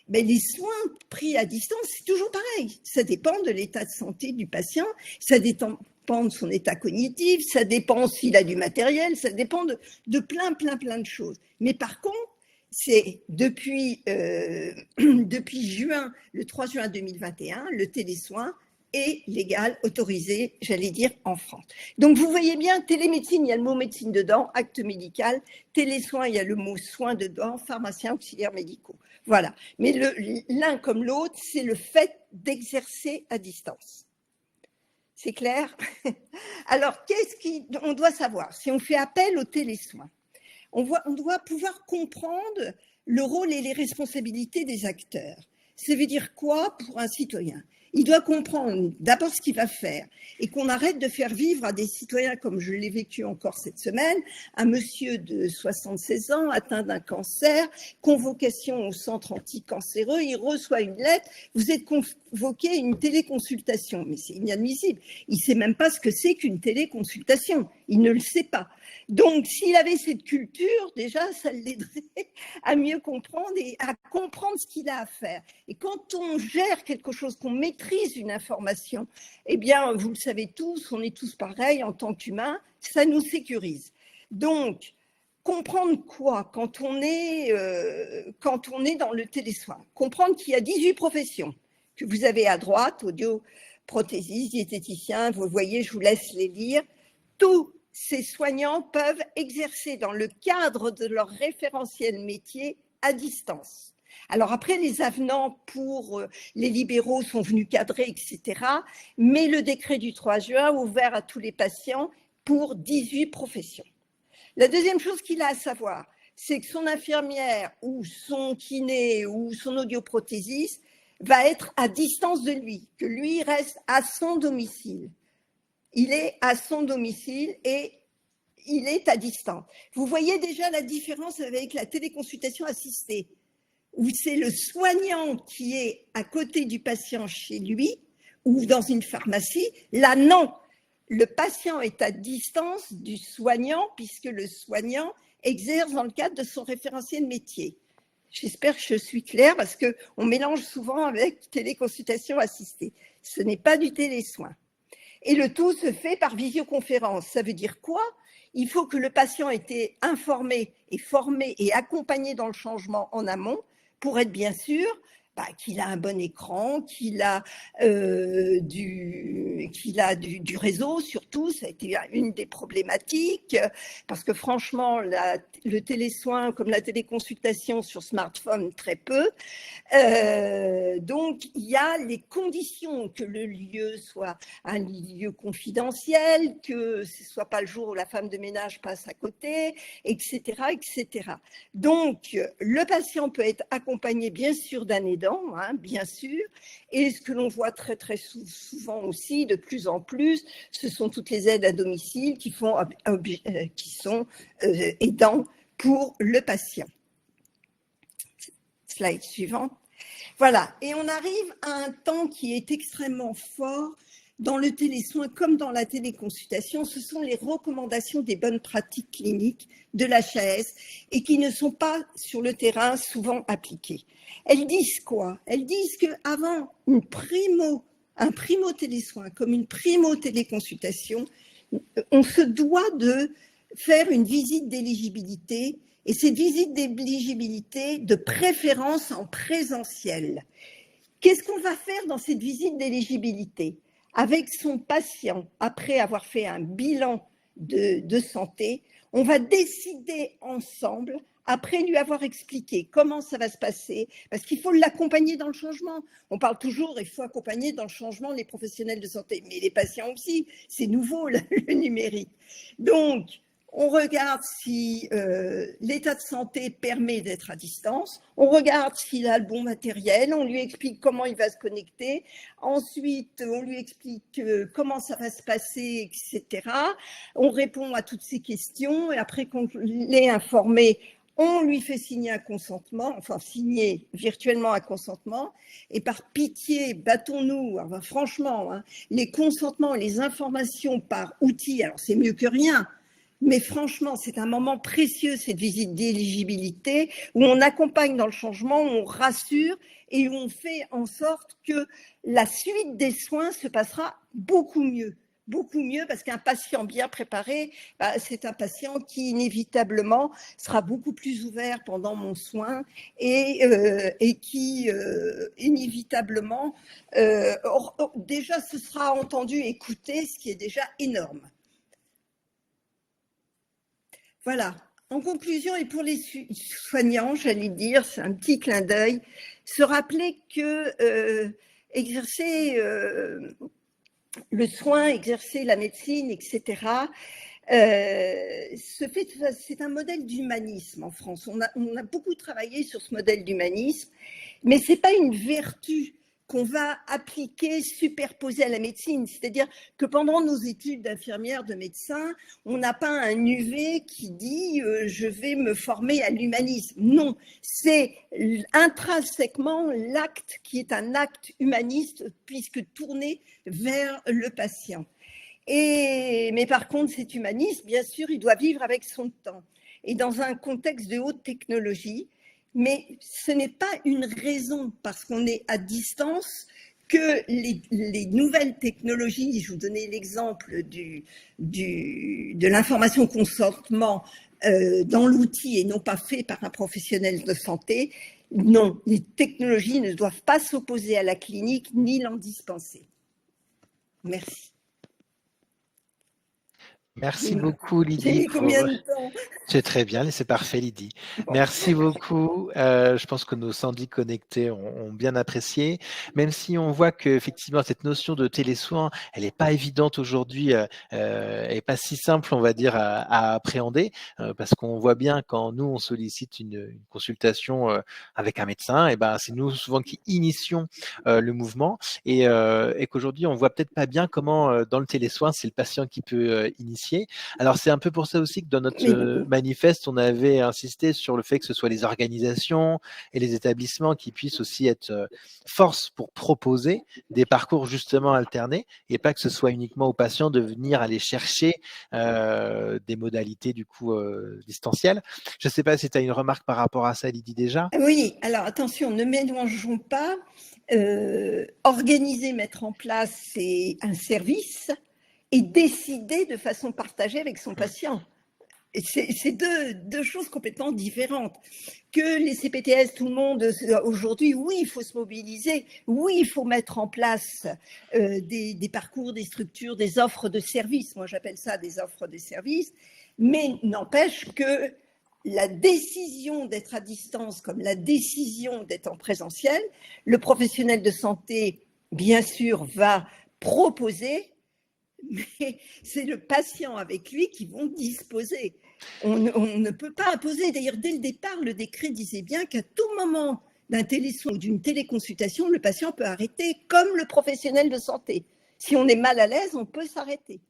Mais les soins pris à distance, c'est toujours pareil. Ça dépend de l'état de santé du patient, ça dépend de son état cognitif, ça dépend s'il a du matériel, ça dépend de plein de choses. Mais par contre, c'est depuis le 3 juin 2021, le télésoin est légal, autorisé, j'allais dire, en France. Donc, vous voyez bien, télémédecine, il y a le mot médecine dedans, acte médical, télésoin, il y a le mot soin dedans, pharmacien, auxiliaires médicaux. Voilà. Mais l'un comme l'autre, c'est le fait d'exercer à distance. C'est clair ? Alors, qu'est-ce qu'on doit savoir ? Si on fait appel au télésoin, on doit pouvoir comprendre le rôle et les responsabilités des acteurs. Ça veut dire quoi pour un citoyen ? Il doit comprendre d'abord ce qu'il va faire et qu'on arrête de faire vivre à des citoyens, comme je l'ai vécu encore cette semaine, un monsieur de 76 ans atteint d'un cancer, convocation au centre anticancéreux, il reçoit une lettre, vous êtes convoqué à une téléconsultation. Mais c'est inadmissible. Il ne sait même pas ce que c'est qu'une téléconsultation. Il ne le sait pas. Donc, s'il avait cette culture, déjà, ça l'aiderait à mieux comprendre et à comprendre ce qu'il a à faire. Et quand on gère quelque chose, qu'on maîtrise une information, eh bien, vous le savez tous, on est tous pareils en tant qu'humains, ça nous sécurise. Donc, comprendre quoi quand on est dans le télésoin? Comprendre qu'il y a 18 professions que vous avez à droite, audioprothésiste, diététicien, vous voyez, je vous laisse les lire. Tous ces soignants peuvent exercer dans le cadre de leur référentiel métier à distance. Alors après, les avenants pour les libéraux sont venus cadrer, etc. Mais le décret du 3 juin ouvert à tous les patients pour 18 professions. La deuxième chose qu'il a à savoir, c'est que son infirmière ou son kiné ou son audioprothésiste va être à distance de lui, que lui reste à son domicile. Il est à son domicile et il est à distance. Vous voyez déjà la différence avec la téléconsultation assistée, où c'est le soignant qui est à côté du patient chez lui ou dans une pharmacie. Là, non. Le patient est à distance du soignant puisque le soignant exerce dans le cadre de son référentiel métier. J'espère que je suis claire parce qu'on mélange souvent avec téléconsultation assistée. Ce n'est pas du télésoin. Et le tout se fait par visioconférence. Ça veut dire quoi? Il faut que le patient ait été informé et formé et accompagné dans le changement en amont pour être bien sûr qu'il a un bon écran, qu'il a du réseau surtout. Ça a été une des problématiques parce que franchement, le télésoin comme la téléconsultation sur smartphone, très peu. Donc, il y a les conditions que le lieu soit un lieu confidentiel, que ce ne soit pas le jour où la femme de ménage passe à côté, etc., etc. Donc, le patient peut être accompagné, bien sûr, d'un aidant, bien sûr, et ce que l'on voit très, très souvent aussi, de plus en plus, ce sont toutes les aides à domicile qui sont aidants pour le patient. Slide suivant. Voilà, et on arrive à un temps qui est extrêmement fort dans le télésoin comme dans la téléconsultation. Ce sont les recommandations des bonnes pratiques cliniques de l'HAS et qui ne sont pas sur le terrain souvent appliquées. Elles disent quoi? Elles disent qu'avant un primo télésoin comme une primo téléconsultation, on se doit de faire une visite d'éligibilité. Et cette visite d'éligibilité, de préférence en présentiel. Qu'est-ce qu'on va faire dans cette visite d'éligibilité? Avec son patient, après avoir fait un bilan de santé, on va décider ensemble, après lui avoir expliqué comment ça va se passer, parce qu'il faut l'accompagner dans le changement. On parle toujours, il faut accompagner dans le changement les professionnels de santé, mais les patients aussi, c'est nouveau le numérique. Donc, on regarde si l'état de santé permet d'être à distance, on regarde s'il a le bon matériel, on lui explique comment il va se connecter, ensuite on lui explique comment ça va se passer, etc. On répond à toutes ces questions et après qu'on l'ait informé, on lui fait signer un consentement, enfin signer virtuellement un consentement, et par pitié, battons-nous, enfin, franchement, les consentements, les informations par outil, alors c'est mieux que rien. Mais franchement, c'est un moment précieux, cette visite d'éligibilité, où on accompagne dans le changement, où on rassure et où on fait en sorte que la suite des soins se passera beaucoup mieux parce qu'un patient bien préparé, c'est un patient qui inévitablement sera beaucoup plus ouvert pendant mon soin et qui inévitablement déjà se sera entendu écouter, ce qui est déjà énorme. Voilà. En conclusion, et pour les soignants, j'allais dire, c'est un petit clin d'œil, se rappeler que exercer le soin, exercer la médecine, etc., c'est un modèle d'humanisme en France. On a beaucoup travaillé sur ce modèle d'humanisme, mais ce n'est pas une vertu qu'on va appliquer, superposer à la médecine. C'est-à-dire que pendant nos études d'infirmière, de médecin, on n'a pas un UV qui dit je vais me former à l'humanisme. Non, c'est intrinsèquement l'acte qui est un acte humaniste puisque tourné vers le patient. Mais par contre, cet humanisme, bien sûr, il doit vivre avec son temps. Et dans un contexte de haute technologie, mais ce n'est pas une raison parce qu'on est à distance que les nouvelles technologies, je vous donnais l'exemple de l'information consentement dans l'outil et non pas fait par un professionnel de santé, non, les technologies ne doivent pas s'opposer à la clinique ni l'en dispenser. Merci. Merci beaucoup, J'ai Lydie. mis combien de temps? C'est très bien, c'est parfait, Lydie. Bon. Merci beaucoup. Je pense que nos 110 connectés ont bien apprécié, même si on voit que effectivement cette notion de télésoin, elle n'est pas évidente aujourd'hui, elle n'est pas si simple, on va dire, à appréhender, parce qu'on voit bien quand nous on sollicite une consultation avec un médecin, et ben c'est nous souvent qui initions le mouvement, et qu'aujourd'hui on voit peut-être pas bien comment dans le télésoin c'est le patient qui peut initier. Alors c'est un peu pour ça aussi que dans notre manifeste, on avait insisté sur le fait que ce soit les organisations et les établissements qui puissent aussi être force pour proposer des parcours justement alternés et pas que ce soit uniquement aux patients de venir aller chercher des modalités du coup distancielles. Je ne sais pas si tu as une remarque par rapport à ça, Lydie, déjà. Oui, alors attention, ne mélangeons pas organiser, mettre en place c'est un service et décider de façon partagée avec son patient. C'est deux choses complètement différentes. Que les CPTS, tout le monde, aujourd'hui, oui, il faut se mobiliser, oui, il faut mettre en place des parcours, des structures, des offres de services. Moi, j'appelle ça des offres de services, mais n'empêche que la décision d'être à distance comme la décision d'être en présentiel, le professionnel de santé, bien sûr, va proposer, mais c'est le patient avec lui qui vont disposer. On ne peut pas imposer. D'ailleurs, dès le départ, le décret disait bien qu'à tout moment d'un télésoin ou d'une téléconsultation, le patient peut arrêter comme le professionnel de santé. Si on est mal à l'aise, on peut s'arrêter.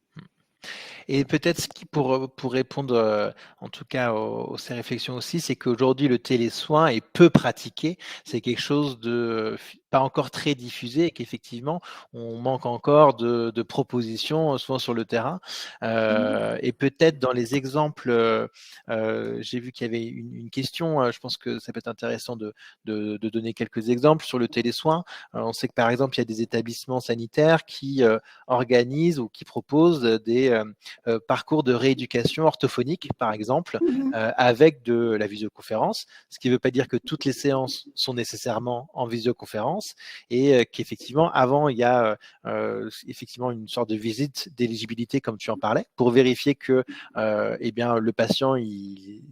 Et peut-être ce qui pour répondre en tout cas aux ces réflexions aussi, c'est qu'aujourd'hui le télésoin est peu pratiqué. C'est quelque chose de pas encore très diffusé et qu'effectivement on manque encore de propositions souvent sur le terrain. Et peut-être dans les exemples, j'ai vu qu'il y avait une question. Je pense que ça peut être intéressant de donner quelques exemples sur le télésoin. On sait que par exemple il y a des établissements sanitaires qui organisent ou qui proposent des parcours de rééducation orthophonique, par exemple, avec de la visioconférence, ce qui ne veut pas dire que toutes les séances sont nécessairement en visioconférence et qu'effectivement, avant, il y a effectivement une sorte de visite d'éligibilité, comme tu en parlais, pour vérifier que eh bien, le patient,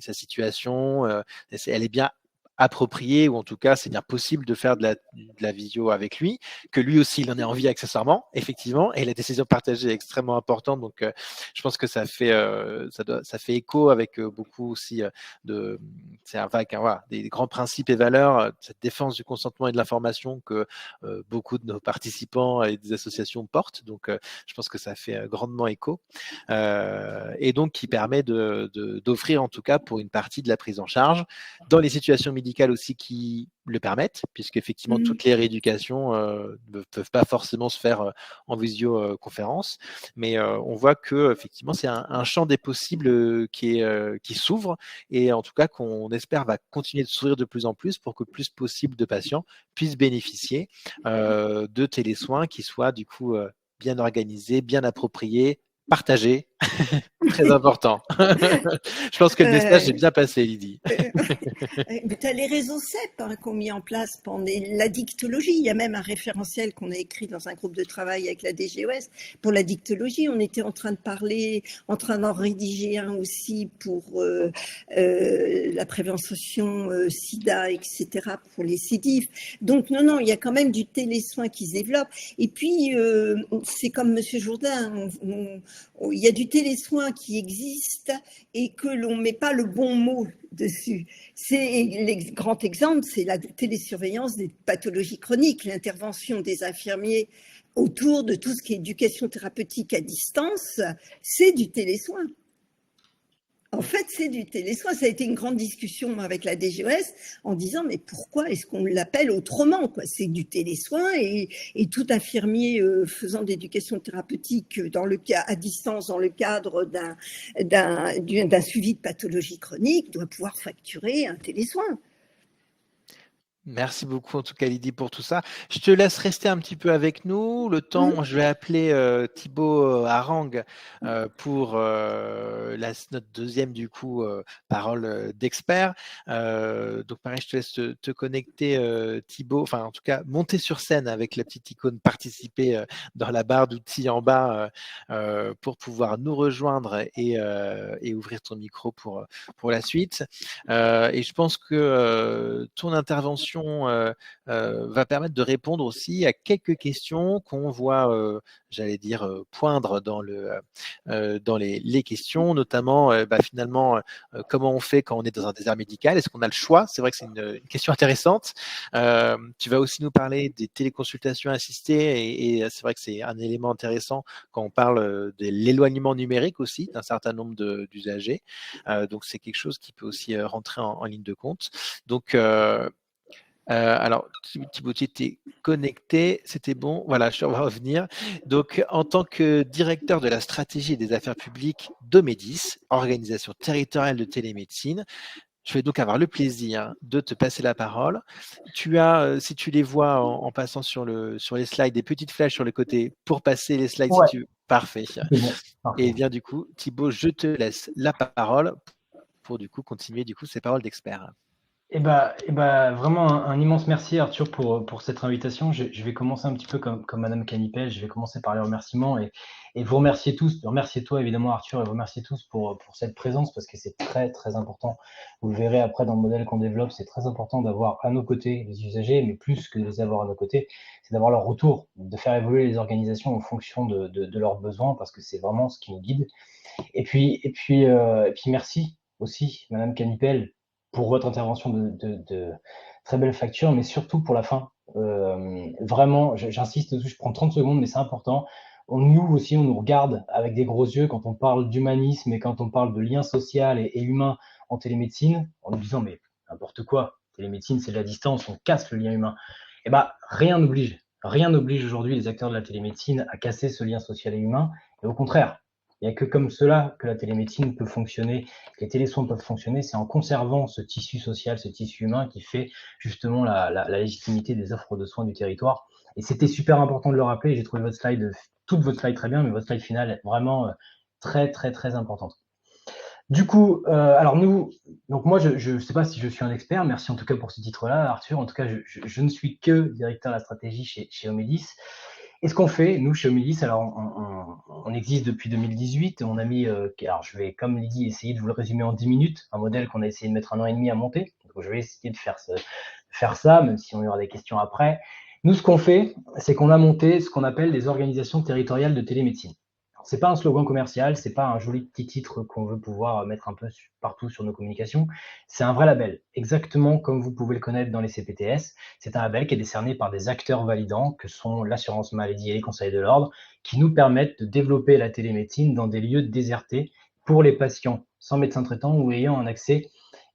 sa situation, elle est bien approprié ou en tout cas c'est bien possible de faire de la visio avec lui, que lui aussi il en ait envie accessoirement, effectivement, et la décision partagée est extrêmement importante. Donc je pense que ça fait écho avec beaucoup aussi voilà, des grands principes et valeurs, cette défense du consentement et de l'information que beaucoup de nos participants et des associations portent. Donc je pense que ça fait grandement écho et donc qui permet d'offrir en tout cas pour une partie de la prise en charge dans les situations médicales aussi qui le permettent, puisque effectivement toutes les rééducations ne peuvent pas forcément se faire en visioconférence, mais on voit que effectivement c'est un champ des possibles qui s'ouvre et en tout cas qu'on espère va continuer de s'ouvrir de plus en plus pour que plus possible de patients puissent bénéficier de télésoins qui soient du coup bien organisés, bien appropriés, partagés. Très important. Je pense que le message est bien passé, Lydie. Tu as les réseaux CEP qui ont mis en place pendant la dictologie. Il y a même un référentiel qu'on a écrit dans un groupe de travail avec la DGOS pour la dictologie. On était en train de parler, en train d'en rédiger un aussi pour la prévention sida, etc., pour les CIDIF. Donc non, il y a quand même du télésoin qui se développe. Et puis, c'est comme Monsieur Jourdain, il y a du télésoin qui existe et que l'on ne met pas le bon mot dessus. Le grand exemple, c'est la télésurveillance des pathologies chroniques, l'intervention des infirmiers autour de tout ce qui est éducation thérapeutique à distance, c'est du télésoin. En fait, c'est du télésoin. Ça a été une grande discussion avec la DGOS en disant mais pourquoi est-ce qu'on l'appelle autrement quoi? C'est du télésoin et tout infirmier faisant de l'éducation thérapeutique à distance dans le cadre d'un suivi de pathologie chronique doit pouvoir facturer un télésoin. Merci beaucoup en tout cas Lydie pour tout ça. Je te laisse rester un petit peu avec nous. Le temps, je vais appeler Thibaut Harang pour notre deuxième du coup parole d'expert. Donc pareil, je te laisse te connecter Thibaut, enfin en tout cas monter sur scène avec la petite icône participer dans la barre d'outils en bas pour pouvoir nous rejoindre et ouvrir ton micro pour la suite. Et je pense que ton intervention va permettre de répondre aussi à quelques questions qu'on voit, j'allais dire, poindre dans les questions, notamment finalement comment on fait quand on est dans un désert médical. Est-ce qu'on a le choix? C'est vrai que c'est une question intéressante. Tu vas aussi nous parler des téléconsultations assistées et c'est vrai que c'est un élément intéressant quand on parle de l'éloignement numérique aussi d'un certain nombre d'usagers. Donc c'est quelque chose qui peut aussi rentrer en ligne de compte. Donc alors, Thibaut, tu étais connecté, c'était bon. Voilà, on va revenir. Donc, en tant que directeur de la stratégie et des affaires publiques d'Omedis, organisation territoriale de télémédecine, je vais donc avoir le plaisir de te passer la parole. Tu as, si tu les vois en passant sur les slides, des petites flèches sur le côté pour passer les slides si Ouais, tu veux. Parfait. c'est bon. Parfait. Et bien du coup, Thibaut, je te laisse la parole pour du coup continuer du coup ces paroles d'expert. Vraiment un immense merci Arthur pour cette invitation. Je vais commencer un petit peu comme Madame Canipel. Je vais commencer par les remerciements et vous remercier tous. Remercier toi évidemment Arthur et vous remercier tous pour cette présence parce que c'est très très important. Vous le verrez après dans le modèle qu'on développe, c'est très important d'avoir à nos côtés les usagers, mais plus que de les avoir à nos côtés, c'est d'avoir leur retour, de faire évoluer les organisations en fonction de leurs besoins parce que c'est vraiment ce qui nous guide. Et puis merci aussi Madame Canipel pour votre intervention de très belle facture, mais surtout pour la fin. Vraiment, j'insiste dessus, je prends 30 secondes, mais c'est important. Nous aussi, on nous regarde avec des gros yeux quand on parle d'humanisme et quand on parle de lien social et humain en télémédecine, en nous disant, mais n'importe quoi, télémédecine, c'est de la distance, on casse le lien humain. Eh ben, rien n'oblige aujourd'hui les acteurs de la télémédecine à casser ce lien social et humain, et au contraire, il n'y a que comme cela que la télémédecine peut fonctionner, que les télésoins peuvent fonctionner, c'est en conservant ce tissu social, ce tissu humain qui fait justement la légitimité des offres de soins du territoire. Et c'était super important de le rappeler, j'ai trouvé toute votre slide très bien, mais votre slide finale est vraiment très très très importante. Du coup, donc moi je ne sais pas si je suis un expert, merci en tout cas pour ce titre-là Arthur, en tout cas je ne suis que directeur de la stratégie chez Omedis. Et ce qu'on fait, nous, chez Omedis, alors on existe depuis 2018, on a mis, alors je vais, comme Lydie, essayer de vous le résumer en 10 minutes, un modèle qu'on a essayé de mettre 1 an et demi à monter. Donc je vais essayer de faire ça, même si on y aura des questions après. Nous, ce qu'on fait, c'est qu'on a monté ce qu'on appelle les organisations territoriales de télémédecine. C'est pas un slogan commercial, c'est pas un joli petit titre qu'on veut pouvoir mettre un peu partout sur nos communications. C'est un vrai label, exactement comme vous pouvez le connaître dans les CPTS. C'est un label qui est décerné par des acteurs validants, que sont l'assurance maladie et les conseils de l'ordre, qui nous permettent de développer la télémédecine dans des lieux désertés pour les patients sans médecin traitant ou ayant un accès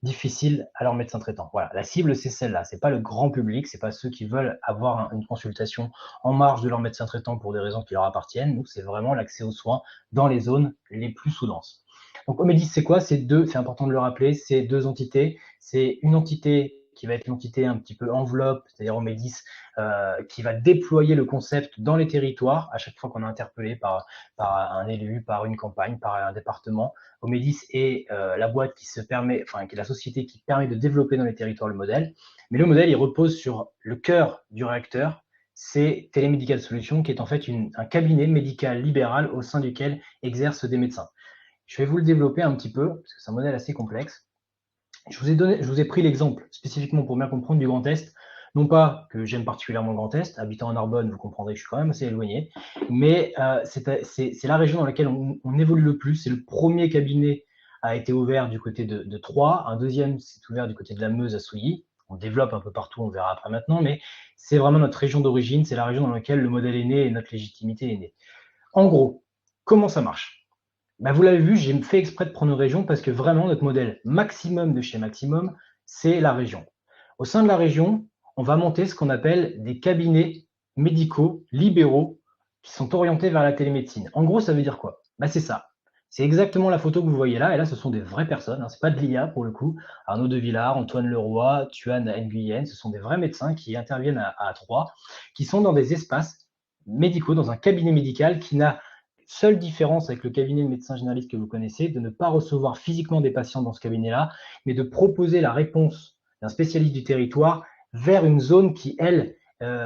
difficile à leur médecin traitant. Voilà, la cible, c'est celle-là. C'est pas le grand public, c'est pas ceux qui veulent avoir une consultation en marge de leur médecin traitant pour des raisons qui leur appartiennent. Nous, c'est vraiment l'accès aux soins dans les zones les plus sous-denses. Donc, Omedis, c'est quoi? C'est important de le rappeler, c'est deux entités. C'est une entité qui va être l'entité un petit peu enveloppe, c'est-à-dire Omedis, qui va déployer le concept dans les territoires à chaque fois qu'on est interpellé par un élu, par une campagne, par un département. Omedis est la boîte qui est la société qui permet de développer dans les territoires le modèle. Mais le modèle, il repose sur le cœur du réacteur, c'est Télémédical Solutions, qui est en fait un cabinet médical libéral au sein duquel exercent des médecins. Je vais vous le développer un petit peu, parce que c'est un modèle assez complexe. Je vous ai pris l'exemple spécifiquement pour bien comprendre du Grand Est. Non pas que j'aime particulièrement le Grand Est, habitant en Narbonne, vous comprendrez que je suis quand même assez éloigné, mais c'est la région dans laquelle on évolue le plus. C'est le premier cabinet a été ouvert du côté de Troyes, un deuxième s'est ouvert du côté de la Meuse à Souilly. On développe un peu partout, on verra après maintenant, mais c'est vraiment notre région d'origine, c'est la région dans laquelle le modèle est né et notre légitimité est née. En gros, comment ça marche? Vous l'avez vu, j'ai fait exprès de prendre une région parce que vraiment, notre modèle maximum de chez Maximum, c'est la région. Au sein de la région, on va monter ce qu'on appelle des cabinets médicaux libéraux qui sont orientés vers la télémédecine. En gros, ça veut dire quoi? C'est ça. C'est exactement la photo que vous voyez là, et là, ce sont des vraies personnes, hein, c'est pas de l'IA pour le coup. Arnaud de Villard, Antoine Leroy, Tuan Nguyen, ce sont des vrais médecins qui interviennent à Troyes, qui sont dans des espaces médicaux, dans un cabinet médical qui n'a seule différence avec le cabinet de médecins généralistes que vous connaissez, de ne pas recevoir physiquement des patients dans ce cabinet-là, mais de proposer la réponse d'un spécialiste du territoire vers une zone qui, elle,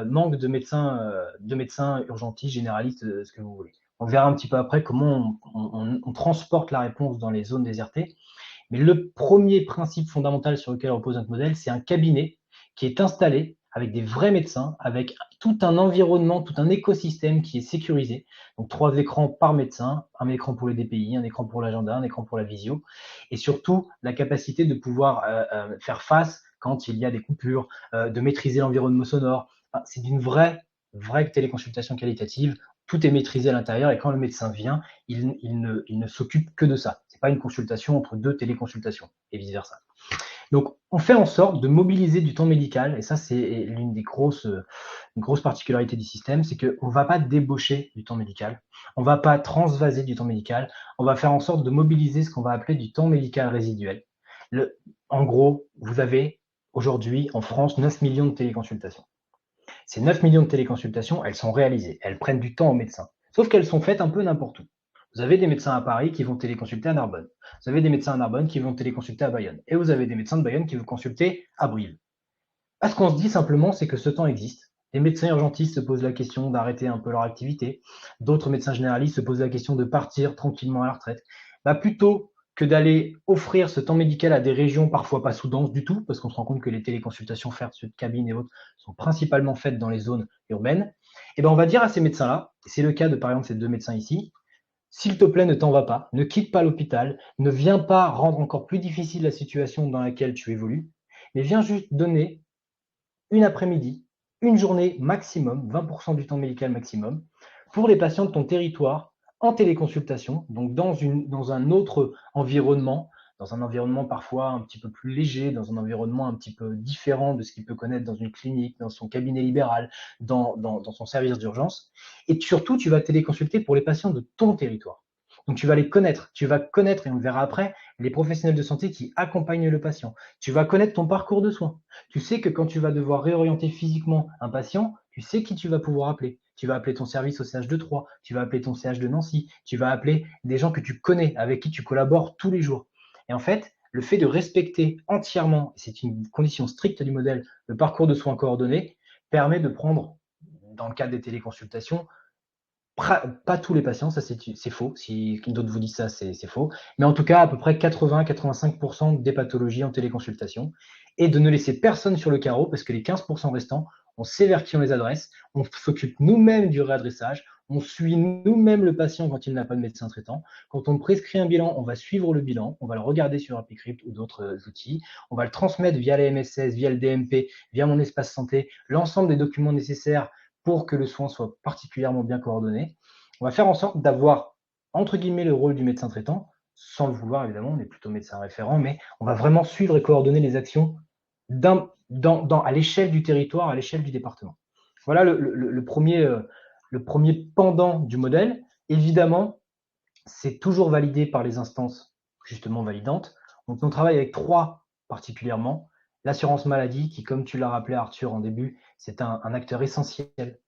manque de médecins urgentistes, généralistes, ce que vous voulez. On verra un petit peu après comment on transporte la réponse dans les zones désertées. Mais le premier principe fondamental sur lequel repose notre modèle, c'est un cabinet qui est installé avec des vrais médecins, avec tout un environnement, tout un écosystème qui est sécurisé. Donc 3 écrans par médecin, un écran pour les DPI, un écran pour l'agenda, un écran pour la visio, et surtout la capacité de pouvoir faire face quand il y a des coupures, de maîtriser l'environnement sonore. Enfin, c'est d'une vraie téléconsultation qualitative. Tout est maîtrisé à l'intérieur et quand le médecin vient, il ne s'occupe que de ça. Ce n'est pas une consultation entre 2 téléconsultations et vice-versa. Donc, on fait en sorte de mobiliser du temps médical, et ça, c'est l'une des grosses particularités du système, c'est qu'on ne va pas débaucher du temps médical, on ne va pas transvaser du temps médical, on va faire en sorte de mobiliser ce qu'on va appeler du temps médical résiduel. En gros, vous avez aujourd'hui en France 9 millions de téléconsultations. Ces 9 millions de téléconsultations, elles sont réalisées, elles prennent du temps aux médecins, sauf qu'elles sont faites un peu n'importe où. Vous avez des médecins à Paris qui vont téléconsulter à Narbonne. Vous avez des médecins à Narbonne qui vont téléconsulter à Bayonne. Et vous avez des médecins de Bayonne qui vont consulter à Brive. Ce qu'on se dit simplement, c'est que ce temps existe. Les médecins urgentistes se posent la question d'arrêter un peu leur activité. D'autres médecins généralistes se posent la question de partir tranquillement à la retraite. Plutôt que d'aller offrir ce temps médical à des régions parfois pas sous-denses du tout, parce qu'on se rend compte que les téléconsultations faites sur cabine et autres sont principalement faites dans les zones urbaines, on va dire à ces médecins-là, et c'est le cas de par exemple ces 2 médecins ici, s'il te plaît, ne t'en va pas, ne quitte pas l'hôpital, ne viens pas rendre encore plus difficile la situation dans laquelle tu évolues, mais viens juste donner une après-midi, une journée maximum, 20% du temps médical maximum, pour les patients de ton territoire en téléconsultation, donc dans un autre environnement, dans un environnement parfois un petit peu plus léger, dans un environnement un petit peu différent de ce qu'il peut connaître dans une clinique, dans son cabinet libéral, dans son service d'urgence. Et surtout, tu vas téléconsulter pour les patients de ton territoire. Donc, tu vas les connaître. Tu vas connaître, et on le verra après, les professionnels de santé qui accompagnent le patient. Tu vas connaître ton parcours de soins. Tu sais que quand tu vas devoir réorienter physiquement un patient, tu sais qui tu vas pouvoir appeler. Tu vas appeler ton service au CH de Troyes, tu vas appeler ton CH de Nancy, tu vas appeler des gens que tu connais, avec qui tu collabores tous les jours. Et en fait, le fait de respecter entièrement, c'est une condition stricte du modèle, le parcours de soins coordonné, permet de prendre, dans le cadre des téléconsultations, pas tous les patients, ça c'est faux. Si d'autres vous disent ça, c'est faux. Mais en tout cas, à peu près 80-85% des pathologies en téléconsultation. Et de ne laisser personne sur le carreau, parce que les 15% restants, on sait vers qui on les adresse, on s'occupe nous-mêmes du réadressage, on suit nous-mêmes le patient quand il n'a pas de médecin traitant. Quand on prescrit un bilan, on va suivre le bilan, on va le regarder sur AppyCrypt ou d'autres outils, on va le transmettre via les MSS, via le DMP, via mon espace santé, l'ensemble des documents nécessaires pour que le soin soit particulièrement bien coordonné. On va faire en sorte d'avoir, entre guillemets, le rôle du médecin traitant, sans le vouloir évidemment, on est plutôt médecin référent, mais on va vraiment suivre et coordonner les actions à l'échelle du territoire, à l'échelle du département. Voilà le premier pendant du modèle. Évidemment, c'est toujours validé par les instances justement validantes. Donc on travaille avec 3 particulièrement. L'assurance maladie, qui, comme tu l'as rappelé Arthur en début, c'est un acteur essentiel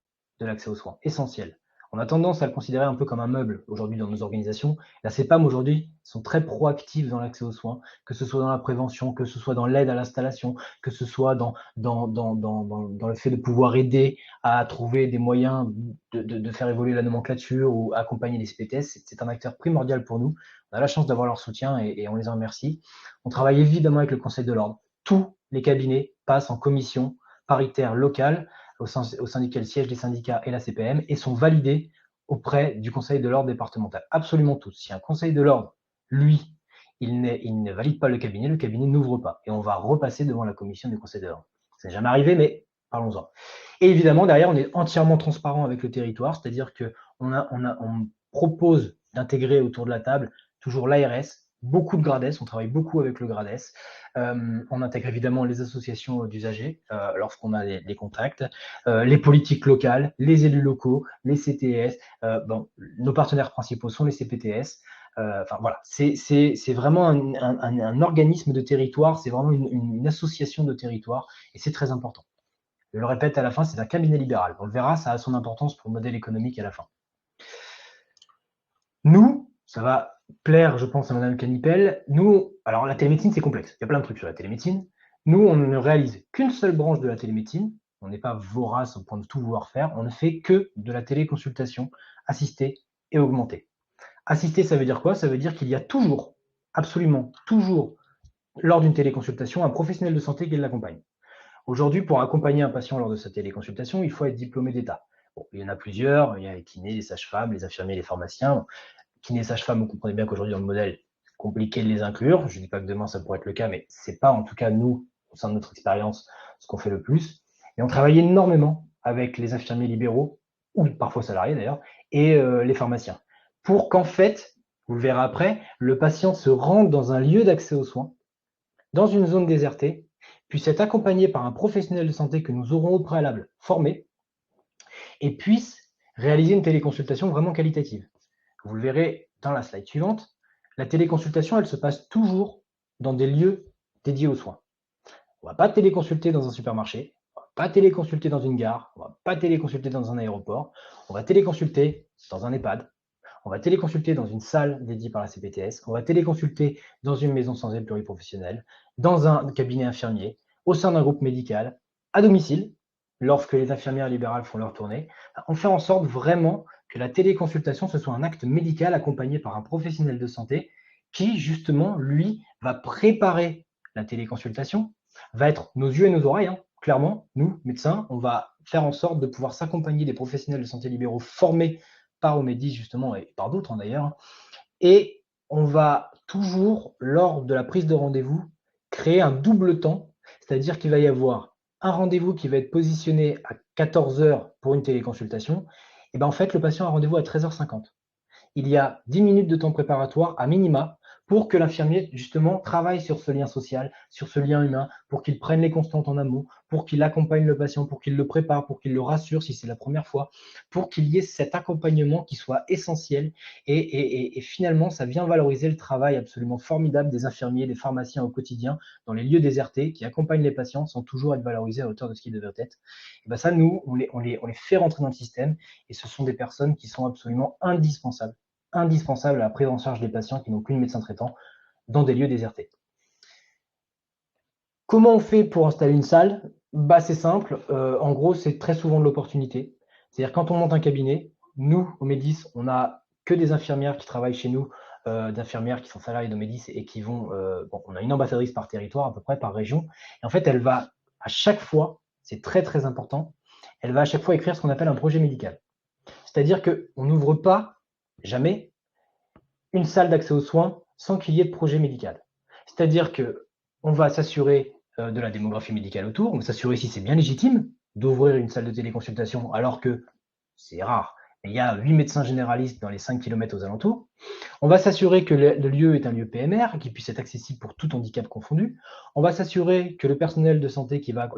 de l'accès aux soins, essentiel. On a tendance à le considérer un peu comme un meuble aujourd'hui dans nos organisations. La CEPAM aujourd'hui sont très proactifs dans l'accès aux soins, que ce soit dans la prévention, que ce soit dans l'aide à l'installation, que ce soit dans le fait de pouvoir aider à trouver des moyens de faire évoluer la nomenclature ou accompagner les CPTS. C'est un acteur primordial pour nous. On a la chance d'avoir leur soutien et on les en remercie. On travaille évidemment avec le Conseil de l'Ordre. Tous les cabinets passent en commission paritaire locale au sein duquel siègent les syndicats et la CPM et sont validés auprès du Conseil de l'Ordre départemental. Absolument tous. Si un Conseil de l'Ordre, lui, il ne valide pas le cabinet n'ouvre pas. Et on va repasser devant la commission du Conseil de l'Ordre. Ça n'est jamais arrivé, mais parlons-en. Et évidemment, derrière, on est entièrement transparent avec le territoire, c'est-à-dire qu'on propose d'intégrer autour de la table toujours l'ARS, beaucoup de GRADES, on travaille beaucoup avec le GRADES. On intègre évidemment les associations d'usagers lorsqu'on a des contacts, les politiques locales, les élus locaux, les CTS. Nos partenaires principaux sont les CPTS. Enfin voilà, c'est vraiment un organisme de territoire, c'est vraiment une association de territoire, et c'est très important. Je le répète à la fin, c'est un cabinet libéral. On le verra, ça a son importance pour le modèle économique à la fin. Nous, ça va plaire, je pense, à Madame Canipel. Nous, alors la télémédecine, c'est complexe. Il y a plein de trucs sur la télémédecine. Nous, on ne réalise qu'une seule branche de la télémédecine. On n'est pas vorace au point de tout vouloir faire. On ne fait que de la téléconsultation assistée et augmentée. Assistée, ça veut dire quoi? Ça veut dire qu'il y a toujours, absolument toujours, lors d'une téléconsultation, un professionnel de santé qui l'accompagne. Aujourd'hui, pour accompagner un patient lors de sa téléconsultation, il faut être diplômé d'État. Bon, il y en a plusieurs, il y a les kinés, les sages-femmes, les infirmiers, les pharmaciens. Kinés et sages-femmes, vous comprenez bien qu'aujourd'hui, dans le modèle, c'est compliqué de les inclure. Je ne dis pas que demain, ça pourrait être le cas, mais ce n'est pas, en tout cas, nous, au sein de notre expérience, ce qu'on fait le plus. Et on travaille énormément avec les infirmiers libéraux, ou parfois salariés d'ailleurs, et les pharmaciens, pour qu'en fait, vous le verrez après, le patient se rende dans un lieu d'accès aux soins, dans une zone désertée, puisse être accompagné par un professionnel de santé que nous aurons au préalable formé, et puisse réaliser une téléconsultation vraiment qualitative. Vous le verrez dans la slide suivante, la téléconsultation, elle se passe toujours dans des lieux dédiés aux soins. On ne va pas téléconsulter dans un supermarché, on ne va pas téléconsulter dans une gare, on ne va pas téléconsulter dans un aéroport, on va téléconsulter dans un EHPAD, on va téléconsulter dans une salle dédiée par la CPTS, on va téléconsulter dans une maison sans aide pluriprofessionnelle, dans un cabinet infirmier, au sein d'un groupe médical, à domicile, lorsque les infirmières libérales font leur tournée. On fait en sorte vraiment que la téléconsultation, ce soit un acte médical accompagné par un professionnel de santé qui, justement, lui, va préparer la téléconsultation, va être nos yeux et nos oreilles, hein. Clairement, nous, médecins, on va faire en sorte de pouvoir s'accompagner des professionnels de santé libéraux formés par Omedis, justement, et par d'autres, hein, d'ailleurs. Et on va toujours, lors de la prise de rendez-vous, créer un double temps, c'est-à-dire qu'il va y avoir un rendez-vous qui va être positionné à 14 h pour une téléconsultation. Et bien en fait, le patient a rendez-vous à 13h50. Il y a 10 minutes de temps préparatoire à minima pour que l'infirmier, justement, travaille sur ce lien social, sur ce lien humain, pour qu'il prenne les constantes en amont, pour qu'il accompagne le patient, pour qu'il le prépare, pour qu'il le rassure si c'est la première fois, pour qu'il y ait cet accompagnement qui soit essentiel. Et finalement, ça vient valoriser le travail absolument formidable des infirmiers, des pharmaciens au quotidien, dans les lieux désertés, qui accompagnent les patients sans toujours être valorisés à hauteur de ce qu'ils devraient être. Et ben ça, nous, on les fait rentrer dans le système, et ce sont des personnes qui sont absolument indispensables à la prise en charge des patients qui n'ont plus de médecin traitant dans des lieux désertés. Comment on fait pour installer une salle? Bah, c'est simple, en gros, c'est très souvent de l'opportunité. C'est-à-dire quand on monte un cabinet, nous, au Médis, on n'a que des infirmières qui travaillent chez nous, d'infirmières qui sont salariées de Médis et qui vont... on a une ambassadrice par territoire, à peu près, par région. Et en fait, elle va à chaque fois, c'est très très important, elle va à chaque fois écrire ce qu'on appelle un projet médical. C'est-à-dire qu'on n'ouvre pas jamais une salle d'accès aux soins sans qu'il y ait de projet médical. C'est-à-dire qu'on va s'assurer de la démographie médicale autour, on va s'assurer si c'est bien légitime d'ouvrir une salle de téléconsultation alors que c'est rare. Il y a 8 médecins généralistes dans les 5 km aux alentours. On va s'assurer que le lieu est un lieu PMR, qui puisse être accessible pour tout handicap confondu. On va s'assurer que le professionnel de santé qui va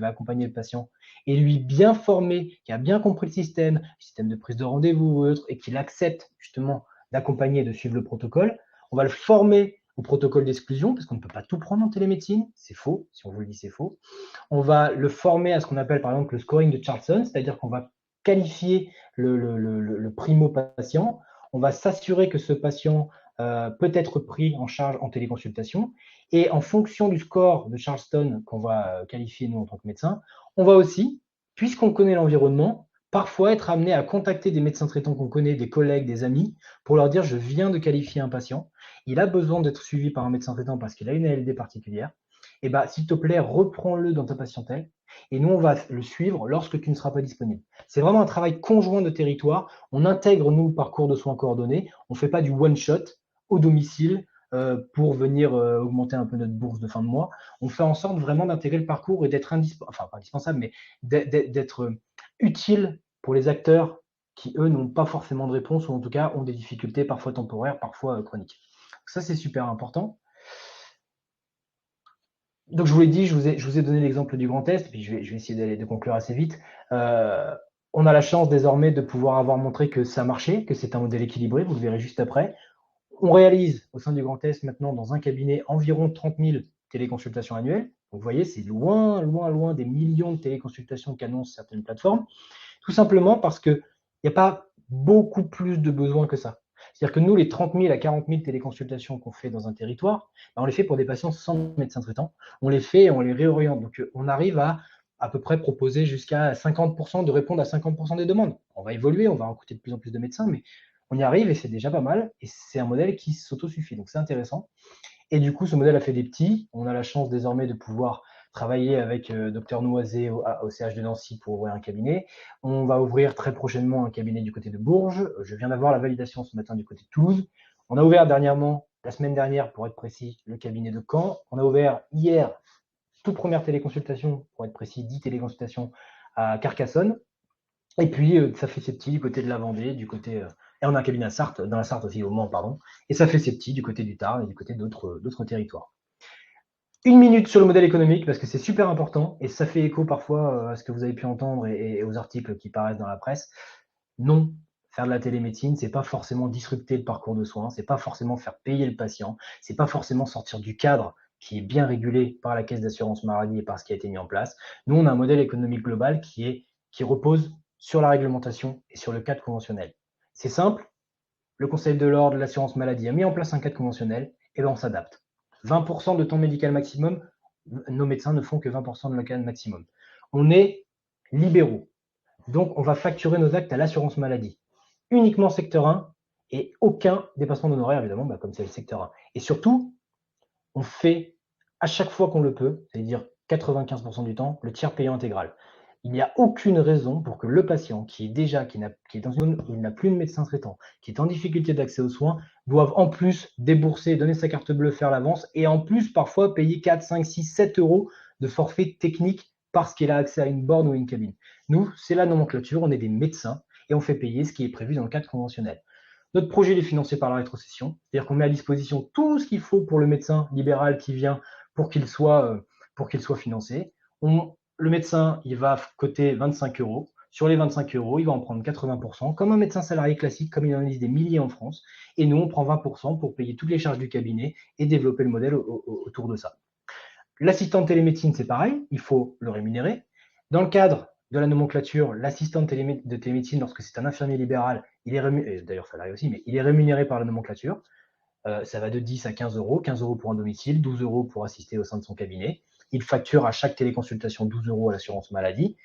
accompagner le patient est lui bien formé, qui a bien compris le système de prise de rendez-vous ou autre, et qu'il accepte justement d'accompagner et de suivre le protocole. On va le former au protocole d'exclusion, parce qu'on ne peut pas tout prendre en télémédecine, c'est faux, si on vous le dit, c'est faux. On va le former à ce qu'on appelle par exemple le scoring de Charlson, c'est-à-dire qu'on va qualifier le primo-patient. On va s'assurer que ce patient peut être pris en charge en téléconsultation. Et en fonction du score de Charleston qu'on va qualifier nous en tant que médecin, on va aussi, puisqu'on connaît l'environnement, parfois être amené à contacter des médecins traitants qu'on connaît, des collègues, des amis, pour leur dire je viens de qualifier un patient, il a besoin d'être suivi par un médecin traitant parce qu'il a une ALD particulière, et bah, s'il te plaît, reprends-le dans ta patientèle, et nous, on va le suivre lorsque tu ne seras pas disponible. C'est vraiment un travail conjoint de territoire. On intègre, nous, le parcours de soins coordonnés. On ne fait pas du one-shot au domicile pour venir augmenter un peu notre bourse de fin de mois. On fait en sorte vraiment d'intégrer le parcours et d'être pas indispensable, mais d'être utile pour les acteurs qui, eux, n'ont pas forcément de réponse ou en tout cas ont des difficultés parfois temporaires, parfois chroniques. Donc ça, c'est super important. Donc, je vous l'ai dit, je vous ai donné l'exemple du Grand Est, puis je vais essayer de conclure assez vite. On a la chance désormais de pouvoir avoir montré que ça marchait, que c'est un modèle équilibré, vous le verrez juste après. On réalise au sein du Grand Est maintenant dans un cabinet environ 30 000 téléconsultations annuelles. Donc, vous voyez, c'est loin, loin, loin des millions de téléconsultations qu'annoncent certaines plateformes, tout simplement parce qu'il n'y a pas beaucoup plus de besoins que ça. C'est-à-dire que nous, les 30 000 à 40 000 téléconsultations qu'on fait dans un territoire, on les fait pour des patients sans médecin traitant. On les fait et on les réoriente. Donc, on arrive à peu près proposer jusqu'à 50% de répondre à 50% des demandes. On va évoluer, on va recruter de plus en plus de médecins, mais on y arrive et c'est déjà pas mal. Et c'est un modèle qui s'autosuffit. Donc, c'est intéressant. Et du coup, ce modèle a fait des petits. On a la chance désormais de pouvoir travailler avec Dr Noisé au CH de Nancy pour ouvrir un cabinet. On va ouvrir très prochainement un cabinet du côté de Bourges. Je viens d'avoir la validation ce matin du côté de Toulouse. On a ouvert dernièrement, la semaine dernière, pour être précis, le cabinet de Caen. On a ouvert hier, toute première téléconsultation, pour être précis, 10 téléconsultations à Carcassonne. Et puis, ça fait ses petits du côté de la Vendée, du côté. Et on a un cabinet à Sarthe, dans la Sarthe aussi, au Mans, pardon. Et ça fait ses petits du côté du Tarn et du côté d'autres territoires. Une minute sur le modèle économique, parce que c'est super important, et ça fait écho parfois à ce que vous avez pu entendre et aux articles qui paraissent dans la presse. Non, faire de la télémédecine, c'est pas forcément disrupter le parcours de soins, c'est pas forcément faire payer le patient, c'est pas forcément sortir du cadre qui est bien régulé par la caisse d'assurance maladie et par ce qui a été mis en place. Nous, on a un modèle économique global qui repose sur la réglementation et sur le cadre conventionnel. C'est simple, le Conseil de l'ordre de l'assurance maladie a mis en place un cadre conventionnel, et bien on s'adapte. 20% de temps médical maximum, nos médecins ne font que 20% de le cadre maximum. On est libéraux, donc on va facturer nos actes à l'assurance maladie. Uniquement secteur 1 et aucun dépassement d'honoraires, évidemment, comme c'est le secteur 1. Et surtout, on fait à chaque fois qu'on le peut, c'est-à-dire 95% du temps, le tiers payant intégral. Il n'y a aucune raison pour que le patient qui est dans une zone où il n'a plus de médecin traitant, qui est en difficulté d'accès aux soins, doive en plus débourser, donner sa carte bleue, faire l'avance, et en plus parfois payer 4, 5, 6, 7 euros de forfait technique parce qu'il a accès à une borne ou une cabine. Nous, c'est la nomenclature, on est des médecins et on fait payer ce qui est prévu dans le cadre conventionnel. Notre projet est financé par la rétrocession, c'est-à-dire qu'on met à disposition tout ce qu'il faut pour le médecin libéral qui vient pour qu'il soit financé. Le médecin, il va coter 25 euros. Sur les 25 euros, il va en prendre 80%, comme un médecin salarié classique, comme il en existe des milliers en France. Et nous, on prend 20% pour payer toutes les charges du cabinet et développer le modèle autour de ça. L'assistant de télémédecine, c'est pareil, il faut le rémunérer. Dans le cadre de la nomenclature, l'assistant de télémédecine, lorsque c'est un infirmier libéral, il est rémunéré, d'ailleurs salarié aussi, mais il est rémunéré par la nomenclature. Ça va de 10 à 15 euros, 15 euros pour un domicile, 12 euros pour assister au sein de son cabinet. Il facture à chaque téléconsultation 12 euros à l'assurance maladie.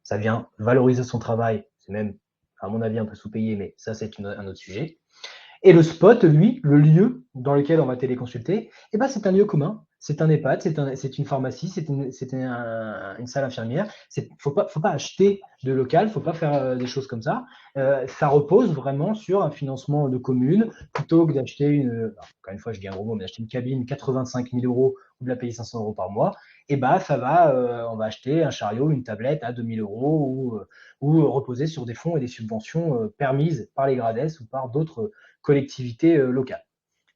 Ça vient valoriser son travail, c'est même, à mon avis, un peu sous-payé, mais ça, c'est un autre sujet. Et le spot, lui, le lieu dans lequel on va téléconsulter, c'est un lieu commun. C'est un EHPAD, c'est une pharmacie, c'est une salle infirmière. Faut pas acheter de local, faut pas faire des choses comme ça. Ça repose vraiment sur un financement de commune, plutôt que d'acheter encore une fois, je dis un gros mot, mais d'acheter une cabine 85 000 euros ou de la payer 500 euros par mois. On va acheter un chariot, une tablette à 2 000 euros ou reposer sur des fonds et des subventions permises par les GRADES ou par d'autres collectivités locales.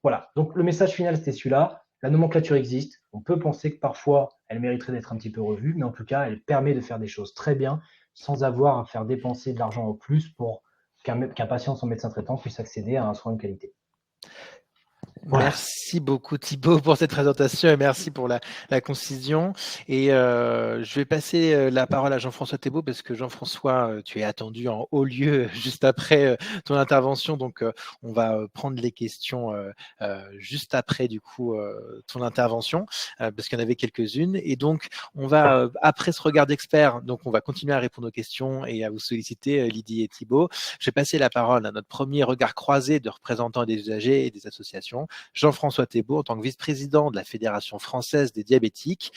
Voilà, donc le message final, c'était celui-là. La nomenclature existe. On peut penser que parfois, elle mériterait d'être un petit peu revue, mais en tout cas, elle permet de faire des choses très bien sans avoir à faire dépenser de l'argent en plus pour qu'un patient sans médecin traitant puisse accéder à un soin de qualité. Voilà. Merci beaucoup Thibaut pour cette présentation et merci pour la concision. Et je vais passer la parole à Jean-François Thébault parce que Jean-François, tu es attendu en haut lieu juste après ton intervention. Donc, on va prendre les questions juste après du coup ton intervention parce qu'il y en avait quelques-unes. Et donc, on va après ce regard d'expert, donc on va continuer à répondre aux questions et à vous solliciter Lydie et Thibaut. Je vais passer la parole à notre premier regard croisé de représentants des usagers et des associations. Jean-François Thébault, en tant que vice-président de la Fédération française des diabétiques.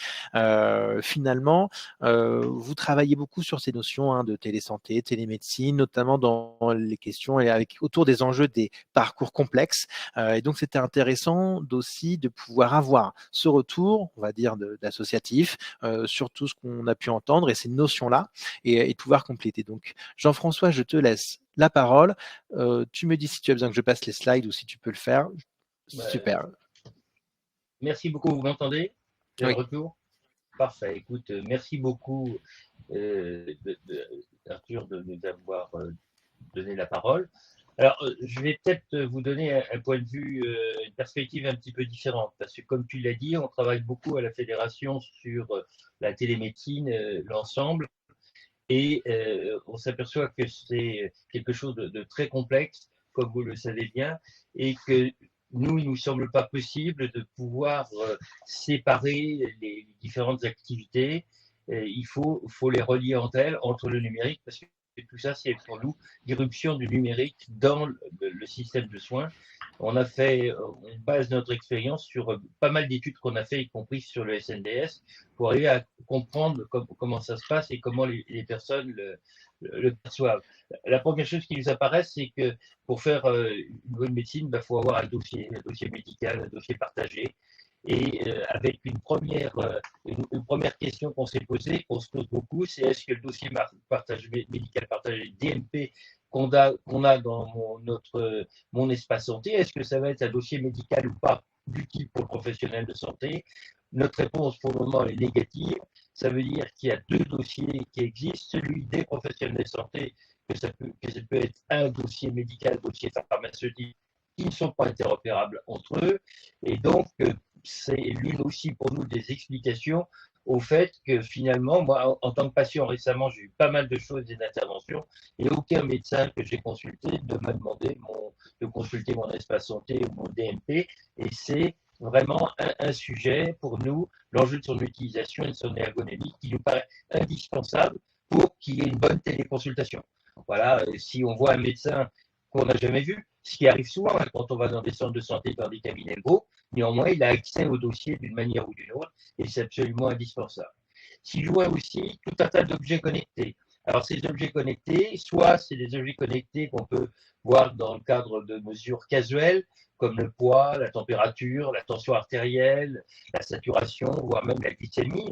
Finalement, vous travaillez beaucoup sur ces notions de télésanté, télémédecine, notamment dans les questions et autour des enjeux des parcours complexes. Et donc, c'était intéressant aussi de pouvoir avoir ce retour, on va dire, d'associatif, sur tout ce qu'on a pu entendre et ces notions-là, et de pouvoir compléter. Donc, Jean-François, je te laisse la parole. Tu me dis si tu as besoin que je passe les slides ou si tu peux le faire. Super. Merci beaucoup. Vous m'entendez? Oui. Retour? Parfait. Écoute, merci beaucoup Arthur de nous avoir donné la parole. Alors, je vais peut-être vous donner un point de vue, une perspective un petit peu différente, parce que comme tu l'as dit, on travaille beaucoup à la fédération sur la télémédecine, l'ensemble, et on s'aperçoit que c'est quelque chose de très complexe, comme vous le savez bien, et que nous, il ne nous semble pas possible de pouvoir séparer les différentes activités. Il faut les relier entre elles, entre le numérique, parce que tout ça, c'est pour nous l'irruption du numérique dans le système de soins. On base notre expérience sur pas mal d'études qu'on a fait, y compris sur le SNDS, pour arriver à comprendre comment ça se passe et comment les personnes le perçoivent. La première chose qui nous apparaît, c'est que pour faire une bonne médecine, il faut avoir un dossier médical, un dossier partagé. Et avec une première question qu'on s'est posée, qu'on se pose beaucoup, c'est est-ce que le dossier médical partagé DMP qu'on a dans mon espace santé, est-ce que ça va être un dossier médical ou pas utile pour le professionnel de santé? Notre réponse pour le moment est négative. Ça veut dire qu'il y a deux dossiers qui existent, celui des professionnels de santé, que ça peut être un dossier médical, dossier pharmaceutique, qui ne sont pas interopérables entre eux. Et donc, c'est l'une aussi pour nous des explications au fait que finalement, moi, en tant que patient récemment, j'ai eu pas mal de choses et d'interventions, et aucun médecin que j'ai consulté ne m'a demandé de consulter mon espace santé ou mon DMP, et c'est vraiment un sujet pour nous, l'enjeu de son utilisation et de son ergonomie, qui nous paraît indispensable pour qu'il y ait une bonne téléconsultation. Voilà, si on voit un médecin qu'on n'a jamais vu, ce qui arrive souvent quand on va dans des centres de santé, dans des cabinets gros, néanmoins, il a accès au dossier d'une manière ou d'une autre, et c'est absolument indispensable. Si je vois aussi tout un tas d'objets connectés. Alors, ces objets connectés, soit c'est des objets connectés qu'on peut voir dans le cadre de mesures casuelles, comme le poids, la température, la tension artérielle, la saturation, voire même la glycémie,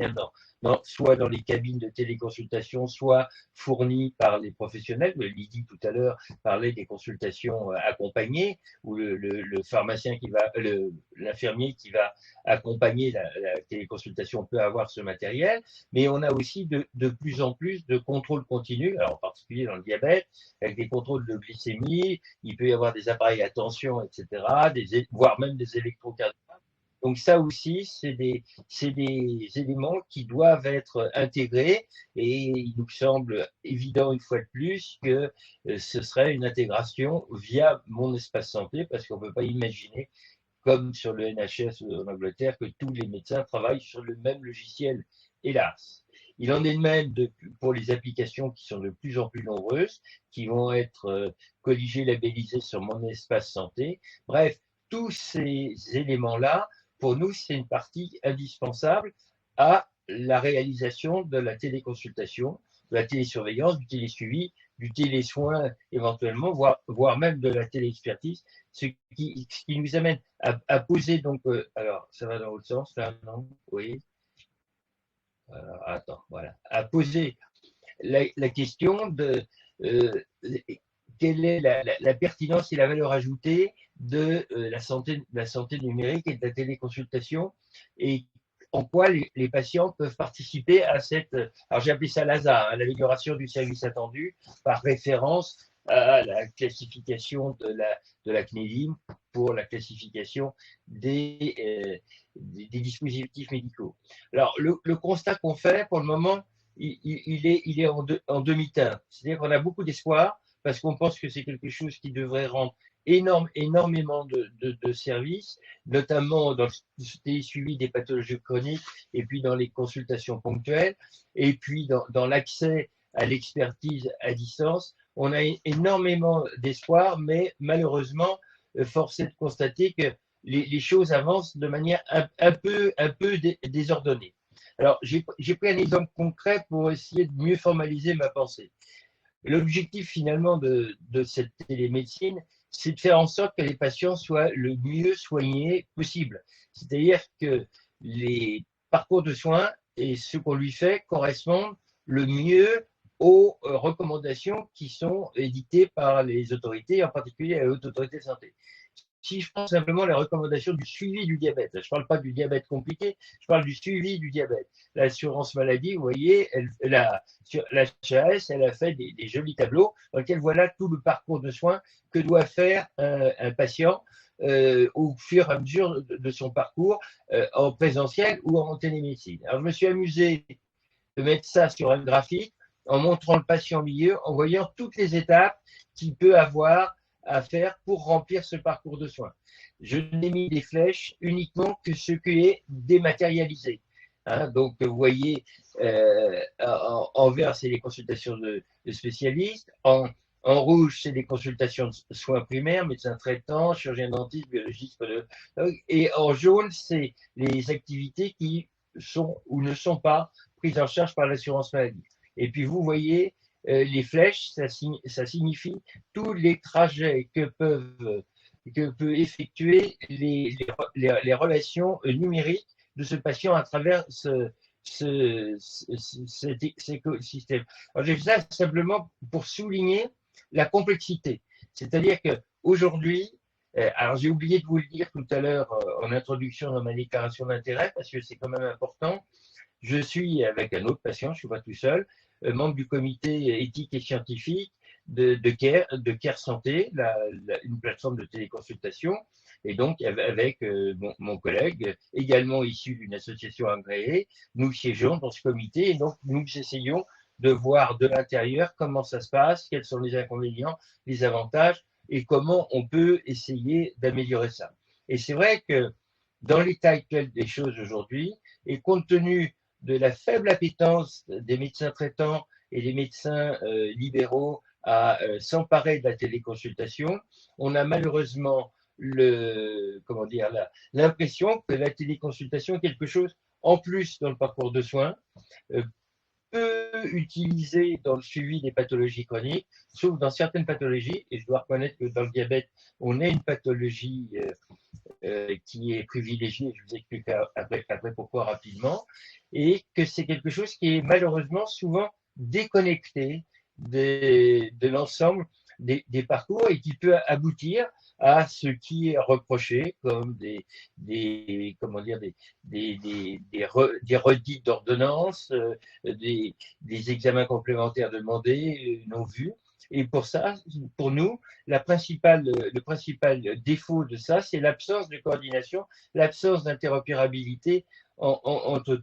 soit dans les cabines de téléconsultation, soit fournies par les professionnels. Lydie, tout à l'heure, parlait des consultations accompagnées, où le pharmacien l'infirmier qui va accompagner la téléconsultation peut avoir ce matériel. Mais on a aussi de plus en plus de contrôles continus, alors en particulier dans le diabète, avec des contrôles de glycémie, il peut y avoir des appareils à tension, etc., voire même des électrocardiographes. Donc ça aussi, c'est des éléments qui doivent être intégrés, et il nous semble évident une fois de plus que ce serait une intégration via mon espace santé, parce qu'on ne peut pas imaginer, comme sur le NHS en Angleterre, que tous les médecins travaillent sur le même logiciel, hélas. Il en est de même pour les applications qui sont de plus en plus nombreuses, qui vont être colligées, labellisées sur mon espace santé. Bref, tous ces éléments-là, pour nous, c'est une partie indispensable à la réalisation de la téléconsultation, de la télésurveillance, du télésuivi, du télésoin éventuellement, voire même de la téléexpertise, ce qui nous amène à poser donc, alors ça va dans l'autre sens là, non? Oui. Alors, attends, voilà. À poser la question de quelle est la pertinence et la valeur ajoutée de la santé numérique et de la téléconsultation, et en quoi les patients peuvent participer à cette, alors j'ai appelé ça l'ASA, l'amélioration du service attendu, par référence à la classification de la CNEDIM pour la classification des dispositifs médicaux. Alors, le constat qu'on fait pour le moment, il est en demi-teinte. C'est-à-dire qu'on a beaucoup d'espoir, parce qu'on pense que c'est quelque chose qui devrait rendre énormément de services, notamment dans le suivi des pathologies chroniques, et puis dans les consultations ponctuelles, et puis dans l'accès à l'expertise à distance. On a énormément d'espoir, mais malheureusement, force est de constater que les choses avancent de manière un peu désordonnée. Alors, j'ai pris un exemple concret pour essayer de mieux formaliser ma pensée. L'objectif finalement de cette télémédecine, c'est de faire en sorte que les patients soient le mieux soignés possible. C'est-à-dire que les parcours de soins et ce qu'on lui fait correspondent le mieux aux recommandations qui sont édictées par les autorités, en particulier la Haute Autorité de Santé. si je prends simplement la recommandation du suivi du diabète, je ne parle pas du diabète compliqué, je parle du suivi du diabète. L'assurance maladie, vous voyez, sur la HAS, elle a fait des jolis tableaux dans lesquels voilà tout le parcours de soins que doit faire un patient au fur et à mesure de son parcours en présentiel ou en télémédecine. Alors, je me suis amusé de mettre ça sur un graphique en montrant le patient au milieu, en voyant toutes les étapes qu'il peut avoir à faire pour remplir ce parcours de soins. Je n'ai mis des flèches uniquement que ce qui est dématérialisé. Hein, donc, vous voyez, en vert, c'est les consultations de spécialistes. En rouge, c'est les consultations de soins primaires, médecins traitants, chirurgiens dentistes, biologistes, et en jaune, c'est les activités qui sont ou ne sont pas prises en charge par l'assurance maladie. Et puis, vous voyez, les flèches, ça signifie tous les trajets que peut effectuer les relations numériques de ce patient à travers cet écosystème. Alors, j'ai fait ça simplement pour souligner la complexité. C'est-à-dire qu'aujourd'hui, alors j'ai oublié de vous le dire tout à l'heure en introduction dans ma déclaration d'intérêt, parce que c'est quand même important, je suis avec un autre patient, je ne suis pas tout seul, membre du comité éthique et scientifique de Care Santé, une plateforme de téléconsultation, et donc avec mon collègue, également issu d'une association agréée, nous siégeons dans ce comité, et donc nous essayons de voir de l'intérieur comment ça se passe, quels sont les inconvénients, les avantages, et comment on peut essayer d'améliorer ça. Et c'est vrai que dans l'état actuel des choses aujourd'hui, et compte tenu de la faible appétence des médecins traitants et des médecins libéraux à s'emparer de la téléconsultation, on a malheureusement l'impression que la téléconsultation est quelque chose en plus dans le parcours de soins, peu utilisé dans le suivi des pathologies chroniques, sauf dans certaines pathologies, et je dois reconnaître que dans le diabète, on a une pathologie qui est privilégiée, je vous explique après pourquoi rapidement, et que c'est quelque chose qui est malheureusement souvent déconnecté de l'ensemble des parcours et qui peut aboutir à ce qui est reproché comme des redites d'ordonnance, des examens complémentaires demandés, non vus. Et pour ça, pour nous, le principal défaut de ça, c'est l'absence de coordination, l'absence d'interopérabilité entre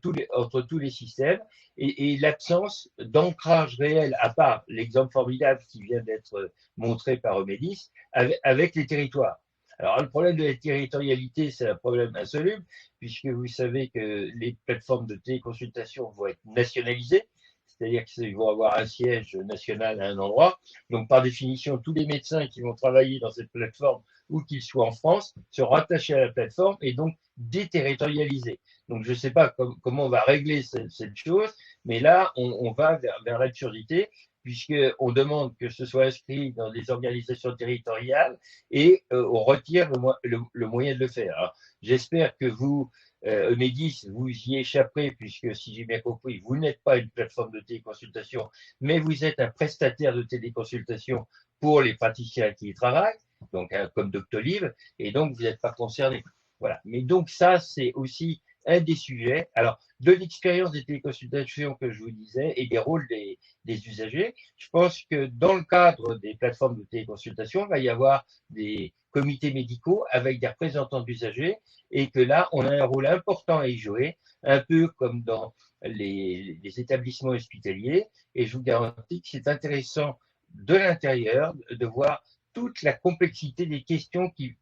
tous les systèmes et l'absence d'ancrage réel, à part l'exemple formidable qui vient d'être montré par Omédis, avec les territoires. Alors, le problème de la territorialité, c'est un problème insoluble, puisque vous savez que les plateformes de téléconsultation vont être nationalisées, c'est-à-dire qu'ils vont avoir un siège national à un endroit. Donc, par définition, tous les médecins qui vont travailler dans cette plateforme, ou qu'ils soient en France, seront rattachés à la plateforme et donc déterritorialisés. Donc, je ne sais pas comment on va régler cette chose, mais là, on va vers l'absurdité, puisqu'on demande que ce soit inscrit dans des organisations territoriales et on retire le moyen de le faire. J'espère que vous, Omédis, vous y échapperez, puisque si j'ai bien compris, vous n'êtes pas une plateforme de téléconsultation, mais vous êtes un prestataire de téléconsultation pour les praticiens qui y travaillent, donc comme Doctolib, et donc vous n'êtes pas concerné. Voilà. Mais donc ça, c'est aussi un des sujets. Alors, de l'expérience des téléconsultations que je vous disais et des rôles des usagers, je pense que dans le cadre des plateformes de téléconsultation, il va y avoir des comités médicaux avec des représentants d'usagers et que là, on a un rôle important à y jouer, un peu comme dans les établissements hospitaliers. Et je vous garantis que c'est intéressant de l'intérieur de voir toute la complexité des questions qui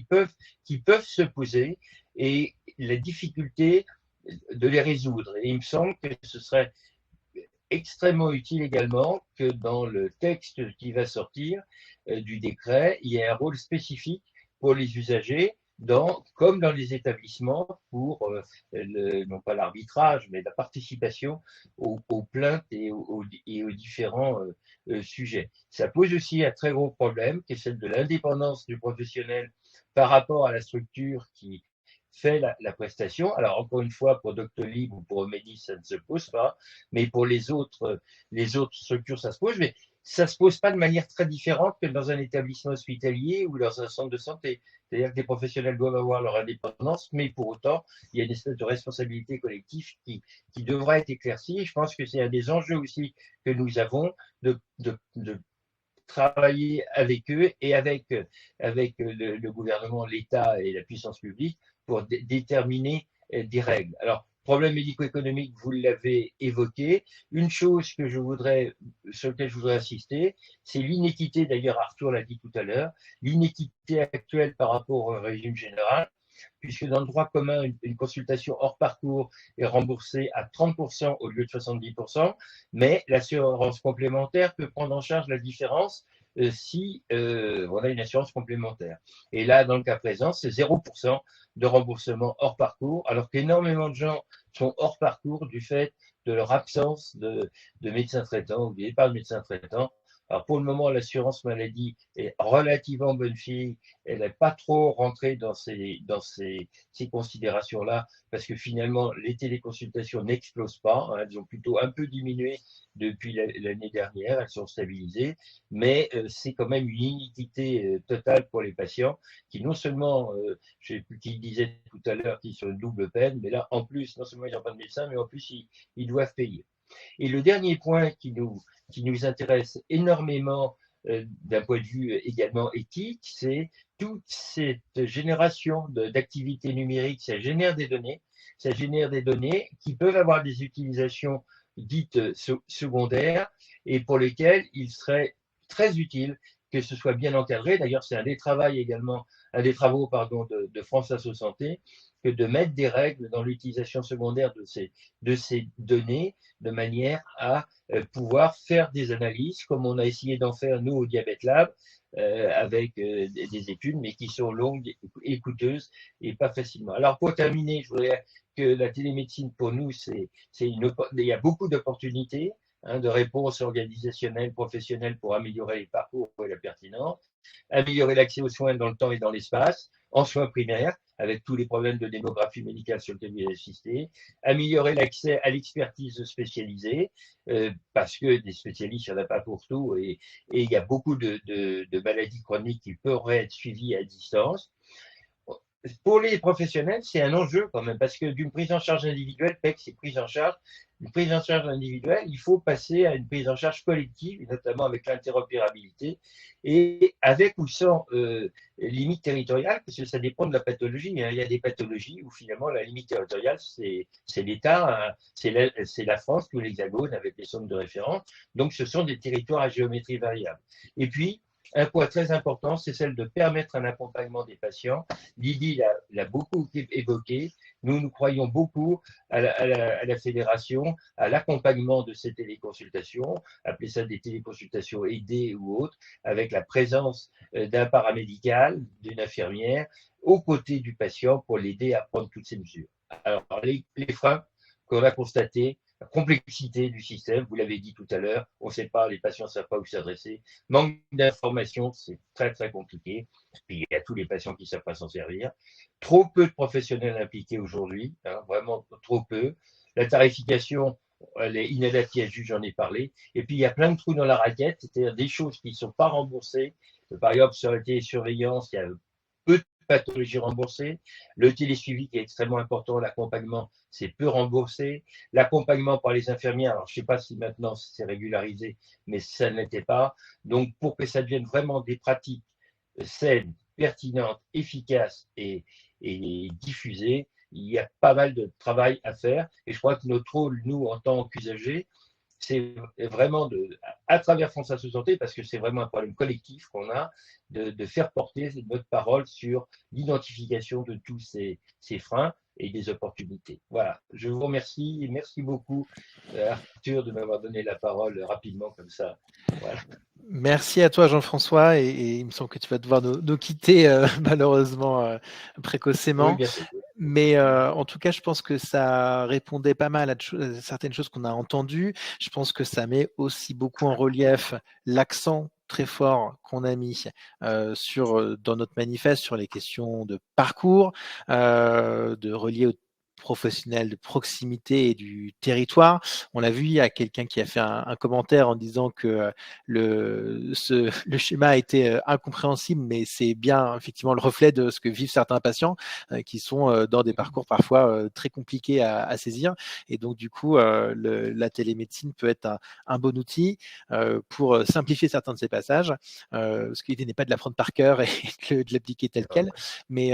peuvent se poser et la difficulté de les résoudre. Et il me semble que ce serait extrêmement utile également que dans le texte qui va sortir du décret, il y ait un rôle spécifique pour les usagers, comme dans les établissements, pour non pas l'arbitrage, mais la participation aux plaintes et aux différents sujets. Ça pose aussi un très gros problème, qui est celle de l'indépendance du professionnel par rapport à la structure qui fait la prestation. Alors, encore une fois, pour Doctolib ou pour Omédis, ça ne se pose pas, mais pour les autres structures, ça se pose. Mais ça ne se pose pas de manière très différente que dans un établissement hospitalier ou dans un centre de santé. C'est-à-dire que les professionnels doivent avoir leur indépendance, mais pour autant, il y a une espèce de responsabilité collective qui devra être éclaircie. Je pense que c'est un des enjeux aussi que nous avons de travailler avec eux et avec le gouvernement, l'État et la puissance publique pour déterminer des règles. Alors, problème médico-économique, vous l'avez évoqué. Une chose sur laquelle je voudrais insister, c'est l'inéquité, d'ailleurs Arthur l'a dit tout à l'heure, l'inéquité actuelle par rapport au régime général, puisque dans le droit commun, une consultation hors parcours est remboursée à 30% au lieu de 70%, mais l'assurance complémentaire peut prendre en charge la différence si on a une assurance complémentaire. Et là, dans le cas présent, c'est 0% de remboursement hors parcours, alors qu'énormément de gens sont hors parcours du fait de leur absence de médecin traitant ou de départ de médecin traitant. Alors pour le moment, l'assurance maladie est relativement bonne fille. Elle n'est pas trop rentrée dans ces considérations-là, parce que finalement, les téléconsultations n'explosent pas. Hein, elles ont plutôt un peu diminué depuis l'année dernière. Elles sont stabilisées, mais c'est quand même une iniquité totale pour les patients qui non seulement, je sais plus qui disait tout à l'heure, qu'ils sont une double peine, mais là, en plus, non seulement ils n'ont pas de médecin, mais en plus, ils doivent payer. Et le dernier point qui nous intéresse énormément d'un point de vue également éthique, c'est toute cette génération d'activités numériques, ça génère des données qui peuvent avoir des utilisations dites secondaires et pour lesquelles il serait très utile que ce soit bien encadré. D'ailleurs, c'est un des travaux de France Asso Santé, que de mettre des règles dans l'utilisation secondaire de ces données de manière à pouvoir faire des analyses, comme on a essayé d'en faire nous au Diabète Lab, avec des études, mais qui sont longues et coûteuses et pas facilement. Alors pour terminer, je voudrais que la télémédecine, pour nous, il y a beaucoup d'opportunités de réponses organisationnelles, professionnelles pour améliorer les parcours et la pertinence, améliorer l'accès aux soins dans le temps et dans l'espace, en soins primaires, avec tous les problèmes de démographie médicale sur lesquels vous avez assisté, améliorer l'accès à l'expertise spécialisée, parce que des spécialistes, il n'y en a pas pour tout, et il y a beaucoup de maladies chroniques qui pourraient être suivies à distance. Pour les professionnels, c'est un enjeu quand même, parce que d'une prise en charge individuelle, PEC, c'est prise en charge. Une prise en charge individuelle, il faut passer à une prise en charge collective, notamment avec l'interopérabilité, et avec ou sans limite territoriale, parce que ça dépend de la pathologie. Hein. Il y a des pathologies où finalement la limite territoriale, c'est l'État, hein, c'est la France ou l'Hexagone avec les sommes de référence. Donc ce sont des territoires à géométrie variable. Et puis, un point très important, c'est celle de permettre un accompagnement des patients. Lydie l'a beaucoup évoqué. Nous croyons beaucoup à la fédération, à l'accompagnement de ces téléconsultations, appelez ça des téléconsultations aidées ou autres, avec la présence d'un paramédical, d'une infirmière, aux côtés du patient pour l'aider à prendre toutes ces mesures. Alors, les freins qu'on a constatés, la complexité du système, vous l'avez dit tout à l'heure, on ne sait pas, les patients ne savent pas où s'adresser, manque d'informations, c'est très très compliqué, puis il y a tous les patients qui ne savent pas s'en servir, trop peu de professionnels impliqués aujourd'hui, hein, vraiment trop peu, la tarification, elle est inadaptée, j'en ai parlé, et puis il y a plein de trous dans la raquette, c'est-à-dire des choses qui ne sont pas remboursées, par exemple sur la télésurveillance, il y a peu de pathologies remboursées, le télésuivi qui est extrêmement important, l'accompagnement, c'est peu remboursé, l'accompagnement par les infirmières, alors je ne sais pas si maintenant c'est régularisé, mais ça ne l'était pas, donc pour que ça devienne vraiment des pratiques saines, pertinentes, efficaces et diffusées, il y a pas mal de travail à faire, et je crois que notre rôle, nous, en tant qu'usagers, c'est vraiment à travers France Asso Santé, parce que c'est vraiment un problème collectif qu'on a, de faire porter notre parole sur l'identification de tous ces freins et des opportunités. Voilà, je vous remercie et merci beaucoup Arthur de m'avoir donné la parole rapidement comme ça. Voilà. Merci à toi Jean-François et il me semble que tu vas devoir nous quitter malheureusement précocement. Oui, bien sûr. Mais en tout cas, je pense que ça répondait pas mal à certaines choses qu'on a entendues. Je pense que ça met aussi beaucoup en relief l'accent très fort qu'on a mis dans notre manifeste sur les questions de parcours, de relier professionnels de proximité et du territoire. On l'a vu, il y a quelqu'un qui a fait un commentaire en disant que le schéma était incompréhensible, mais c'est bien effectivement le reflet de ce que vivent certains patients qui sont dans des parcours parfois très compliqués à saisir. Et donc, du coup, la télémédecine peut être un bon outil pour simplifier certains de ces passages, parce que l'idée n'est pas de l'apprendre par cœur et de l'appliquer tel quel, mais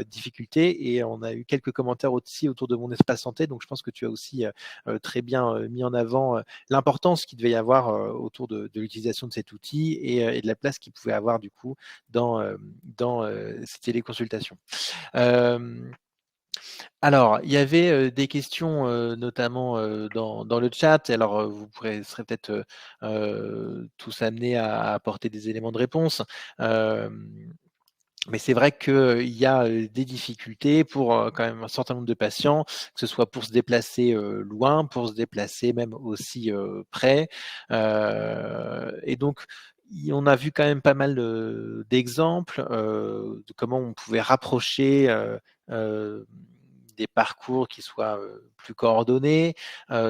difficulté. Et on a eu quelques commentaires aussi autour de mon espace santé, donc je pense que tu as aussi très bien mis en avant l'importance qu'il devait y avoir autour de l'utilisation de cet outil et de la place qu'il pouvait avoir du coup dans ces téléconsultations. Alors, il y avait des questions notamment dans le chat. Alors, vous serez peut-être tous amenés à apporter des éléments de réponse. Mais c'est vrai qu'il y a des difficultés pour quand même un certain nombre de patients, que ce soit pour se déplacer loin, pour se déplacer même aussi près. Et donc, on a vu quand même pas mal d'exemples de comment on pouvait rapprocher des parcours qui soient plus coordonnés,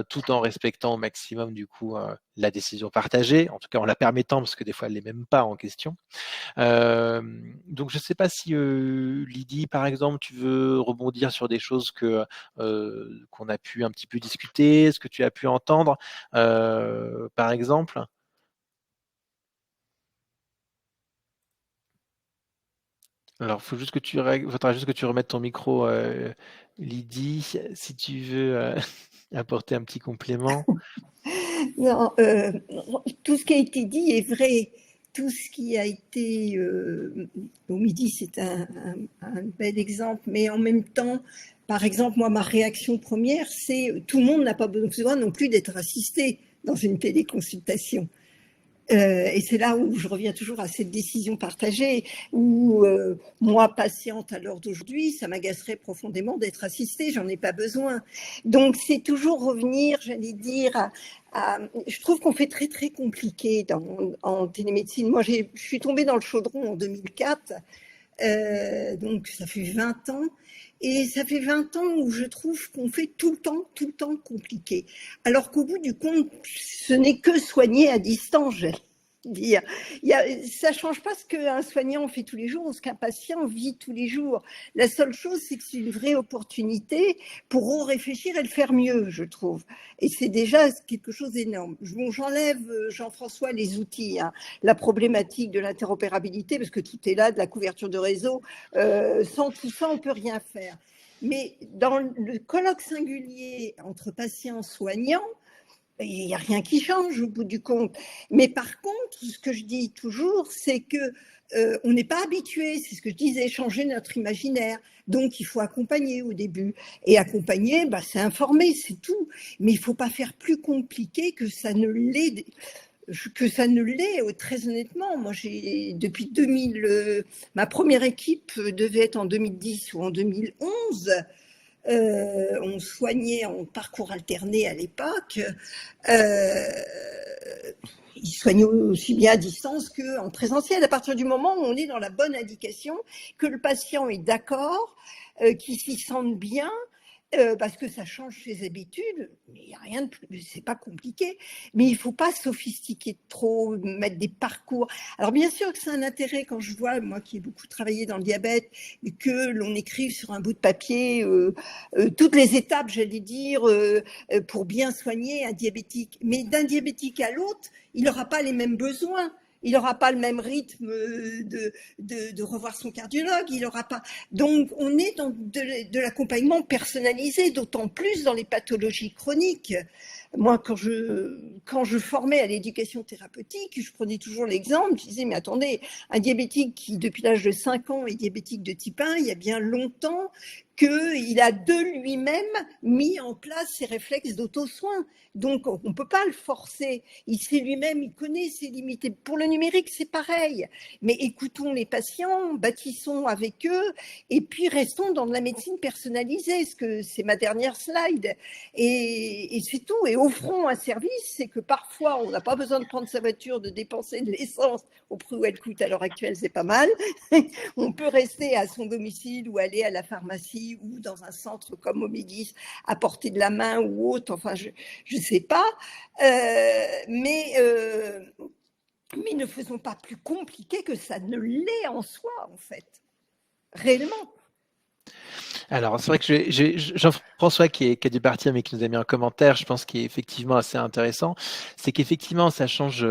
tout en respectant au maximum du coup la décision partagée, en tout cas en la permettant, parce que des fois elle n'est même pas en question. Donc je ne sais pas si Lydie, par exemple, tu veux rebondir sur des choses qu'on a pu un petit peu discuter, ce que tu as pu entendre, par exemple. Alors, faudra juste que tu remettes ton micro, Lydie, si tu veux apporter un petit complément. Non, tout ce qui a été dit est vrai. Tout ce qui a été au midi, c'est un bel exemple, mais en même temps, par exemple, moi, ma réaction première, c'est tout le monde n'a pas besoin non plus d'être assisté dans une téléconsultation. Et c'est là où je reviens toujours à cette décision partagée, où moi, patiente à l'heure d'aujourd'hui, ça m'agacerait profondément d'être assistée, j'en ai pas besoin. Donc c'est toujours revenir, j'allais dire, je trouve qu'on fait très très compliqué en télémédecine. Moi, je suis tombée dans le chaudron en 2004, donc ça fait 20 ans. Et ça fait 20 ans où je trouve qu'on fait tout le temps compliqué. Alors qu'au bout du compte, ce n'est que soigner à distance, j'allais dire. Ça ne change pas ce qu'un soignant fait tous les jours ou ce qu'un patient vit tous les jours. La seule chose, c'est que c'est une vraie opportunité pour réfléchir et le faire mieux, je trouve. Et c'est déjà quelque chose d'énorme. Bon, j'enlève, Jean-François, les outils, hein, la problématique de l'interopérabilité, parce que tout est là, de la couverture de réseau. Sans tout ça, on ne peut rien faire. Mais dans le colloque singulier entre patients et soignants, il n'y a rien qui change au bout du compte. Mais par contre, ce que je dis toujours, c'est que on n'est pas habitué, c'est ce que je disais, changer notre imaginaire. Donc, il faut accompagner au début. Et accompagner, c'est informer, c'est tout. Mais il ne faut pas faire plus compliqué que ça ne l'est. Très honnêtement. Moi, depuis 2000, ma première équipe devait être en 2010 ou en 2011. On soignait en parcours alterné à l'époque. Ils soignent aussi bien à distance qu'en présentiel. À partir du moment où on est dans la bonne indication, que le patient est d'accord, qu'il s'y sente bien, parce que ça change ses habitudes, mais il n'y a rien de plus, c'est pas compliqué, mais il ne faut pas sophistiquer trop, mettre des parcours. Alors bien sûr que c'est un intérêt quand je vois, moi qui ai beaucoup travaillé dans le diabète, que l'on écrive sur un bout de papier toutes les étapes, j'allais dire, pour bien soigner un diabétique. Mais d'un diabétique à l'autre, il n'aura pas les mêmes besoins. Il n'aura pas le même rythme de revoir son cardiologue. Il n'aura pas. Donc, on est dans de l'accompagnement personnalisé, d'autant plus dans les pathologies chroniques. Moi, quand je formais à l'éducation thérapeutique, je prenais toujours l'exemple, je disais, mais attendez, un diabétique qui, depuis l'âge de 5 ans, est diabétique de type 1, il y a bien longtemps qu'il a de lui-même mis en place ses réflexes d'auto-soin. Donc, on ne peut pas le forcer. Il sait lui-même, il connaît ses limites. Et pour le numérique, c'est pareil. Mais écoutons les patients, bâtissons avec eux, et puis restons dans de la médecine personnalisée, ce que c'est ma dernière slide. Et c'est tout. Et offrons un service, c'est que parfois, on n'a pas besoin de prendre sa voiture, de dépenser de l'essence au prix où elle coûte à l'heure actuelle, c'est pas mal. On peut rester à son domicile ou aller à la pharmacie ou dans un centre comme Omidis, à portée de la main ou autre, enfin, je ne sais pas. Mais ne faisons pas plus compliqué que ça ne l'est en soi, en fait, réellement. Alors, c'est vrai que Jean-François qui a dû partir, mais qui nous a mis un commentaire, je pense, qui est effectivement assez intéressant, c'est qu'effectivement, ça change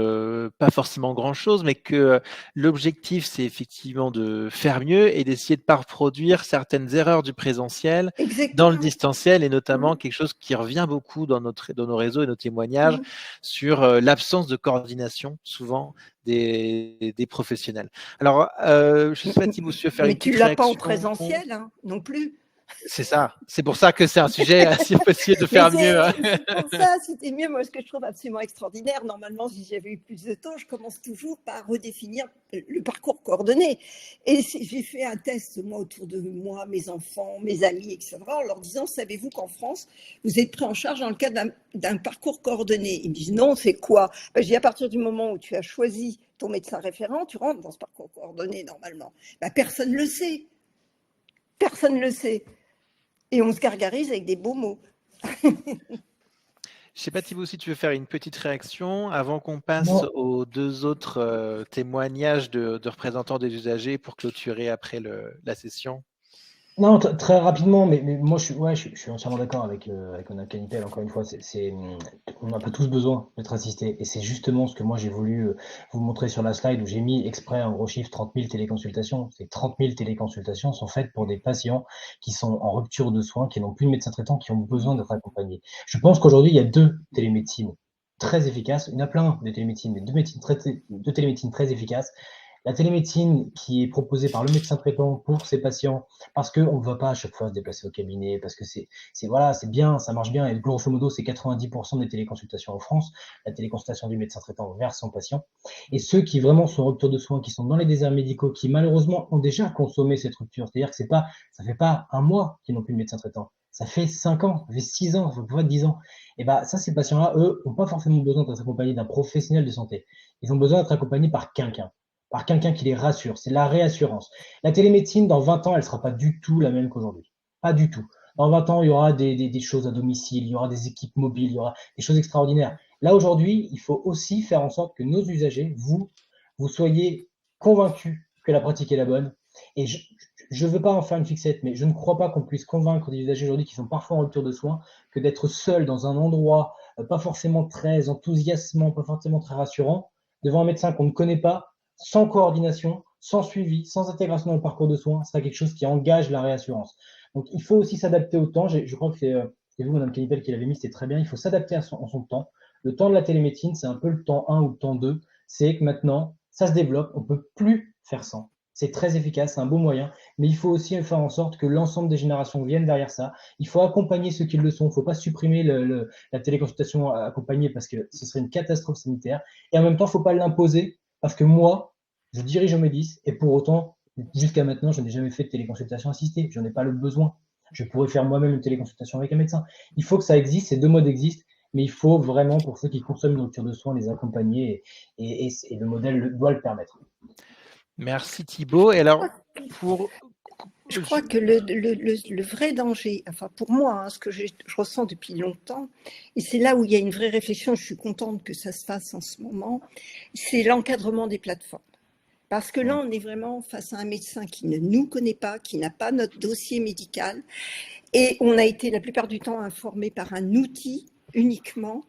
pas forcément grand-chose, mais que l'objectif, c'est effectivement de faire mieux et d'essayer de ne pas reproduire certaines erreurs du présentiel dans le distanciel, et notamment quelque chose qui revient beaucoup dans nos réseaux et nos témoignages sur l'absence de coordination, souvent, des professionnels. Alors, je ne sais pas, Thibaut, si tu veux faire une petite réaction. Mais tu ne l'as pas en présentiel, hein, non plus. C'est ça. C'est pour ça que c'est un sujet, si possible, de faire mieux. C'est pour ça, c'était mieux. Moi, ce que je trouve absolument extraordinaire, normalement, si j'avais eu plus de temps, je commence toujours par redéfinir le parcours coordonné. Et j'ai fait un test, moi, autour de moi, mes enfants, mes amis, etc., en leur disant, savez-vous qu'en France, vous êtes pris en charge dans le cadre d'un parcours coordonné? Ils me disent, non, c'est quoi? Je dis, à partir du moment où tu as choisi ton médecin référent, tu rentres dans ce parcours coordonné, normalement. Personne ne le sait. Personne ne le sait. Et on se gargarise avec des beaux mots. Je ne sais pas, Thibaut, si tu veux faire une petite réaction avant qu'on passe aux deux autres témoignages de représentants des usagers pour clôturer après la session. Non, très rapidement, mais moi je suis entièrement d'accord avec Madame Canipel. Encore une fois, on a un peu tous besoin d'être assistés, et c'est justement ce que moi j'ai voulu vous montrer sur la slide, où j'ai mis exprès un gros chiffre, 30 000 téléconsultations. Ces 30 000 téléconsultations sont faites pour des patients qui sont en rupture de soins, qui n'ont plus de médecin traitant, qui ont besoin d'être accompagnés. Je pense qu'aujourd'hui, il y a 2 télémédecines très efficaces. Il y en a plein de télémédecines, mais 2 télémédecines très efficaces. La télémédecine qui est proposée par le médecin traitant pour ces patients, parce qu'on ne va pas à chaque fois se déplacer au cabinet, parce que c'est bien, ça marche bien, et grosso modo, c'est 90% des téléconsultations en France, la téléconsultation du médecin traitant vers son patient. Et ceux qui vraiment sont en rupture de soins, qui sont dans les déserts médicaux, qui malheureusement ont déjà consommé cette rupture, c'est-à-dire que ça fait pas un mois qu'ils n'ont plus de médecin traitant, ça fait 5 ans, ça fait 6 ans, ça fait 10 ans. Et ça, ces patients-là, eux, n'ont pas forcément besoin d'être accompagnés d'un professionnel de santé. Ils ont besoin d'être accompagnés par quelqu'un qui les rassure. C'est la réassurance. La télémédecine, dans 20 ans, elle ne sera pas du tout la même qu'aujourd'hui. Pas du tout. Dans 20 ans, il y aura des choses à domicile, il y aura des équipes mobiles, il y aura des choses extraordinaires. Là, aujourd'hui, il faut aussi faire en sorte que nos usagers, vous soyez convaincus que la pratique est la bonne. Et je ne veux pas en faire une fixette, mais je ne crois pas qu'on puisse convaincre des usagers aujourd'hui qui sont parfois en rupture de soins que d'être seul dans un endroit pas forcément très enthousiasmant, pas forcément très rassurant, devant un médecin qu'on ne connaît pas, sans coordination, sans suivi, sans intégration dans le parcours de soins, sera quelque chose qui engage la réassurance. Donc, il faut aussi s'adapter au temps. Je crois que c'est vous, Madame Canipel, qui l'avez mis, c'était très bien. Il faut s'adapter en son temps. Le temps de la télémédecine, c'est un peu le temps 1 ou le temps 2. C'est que maintenant, ça se développe. On ne peut plus faire sans. C'est très efficace, c'est un beau moyen, mais il faut aussi faire en sorte que l'ensemble des générations viennent derrière ça. Il faut accompagner ceux qui le sont. Il ne faut pas supprimer la téléconsultation accompagnée, parce que ce serait une catastrophe sanitaire. Et en même temps, il ne faut pas l'imposer, parce que moi, je dirige Omedis, et pour autant, jusqu'à maintenant, je n'ai jamais fait de téléconsultation assistée. Je n'en ai pas le besoin. Je pourrais faire moi-même une téléconsultation avec un médecin. Il faut que ça existe, ces 2 modes existent, mais il faut vraiment, pour ceux qui consomment une rupture de soins, les accompagner, et le modèle doit le permettre. Merci Thibaut. Et alors, je crois que le vrai danger, enfin pour moi, ce que je ressens depuis longtemps, et c'est là où il y a une vraie réflexion, je suis contente que ça se fasse en ce moment, c'est l'encadrement des plateformes. Parce que là, on est vraiment face à un médecin qui ne nous connaît pas, qui n'a pas notre dossier médical, et on a été la plupart du temps informé par un outil uniquement,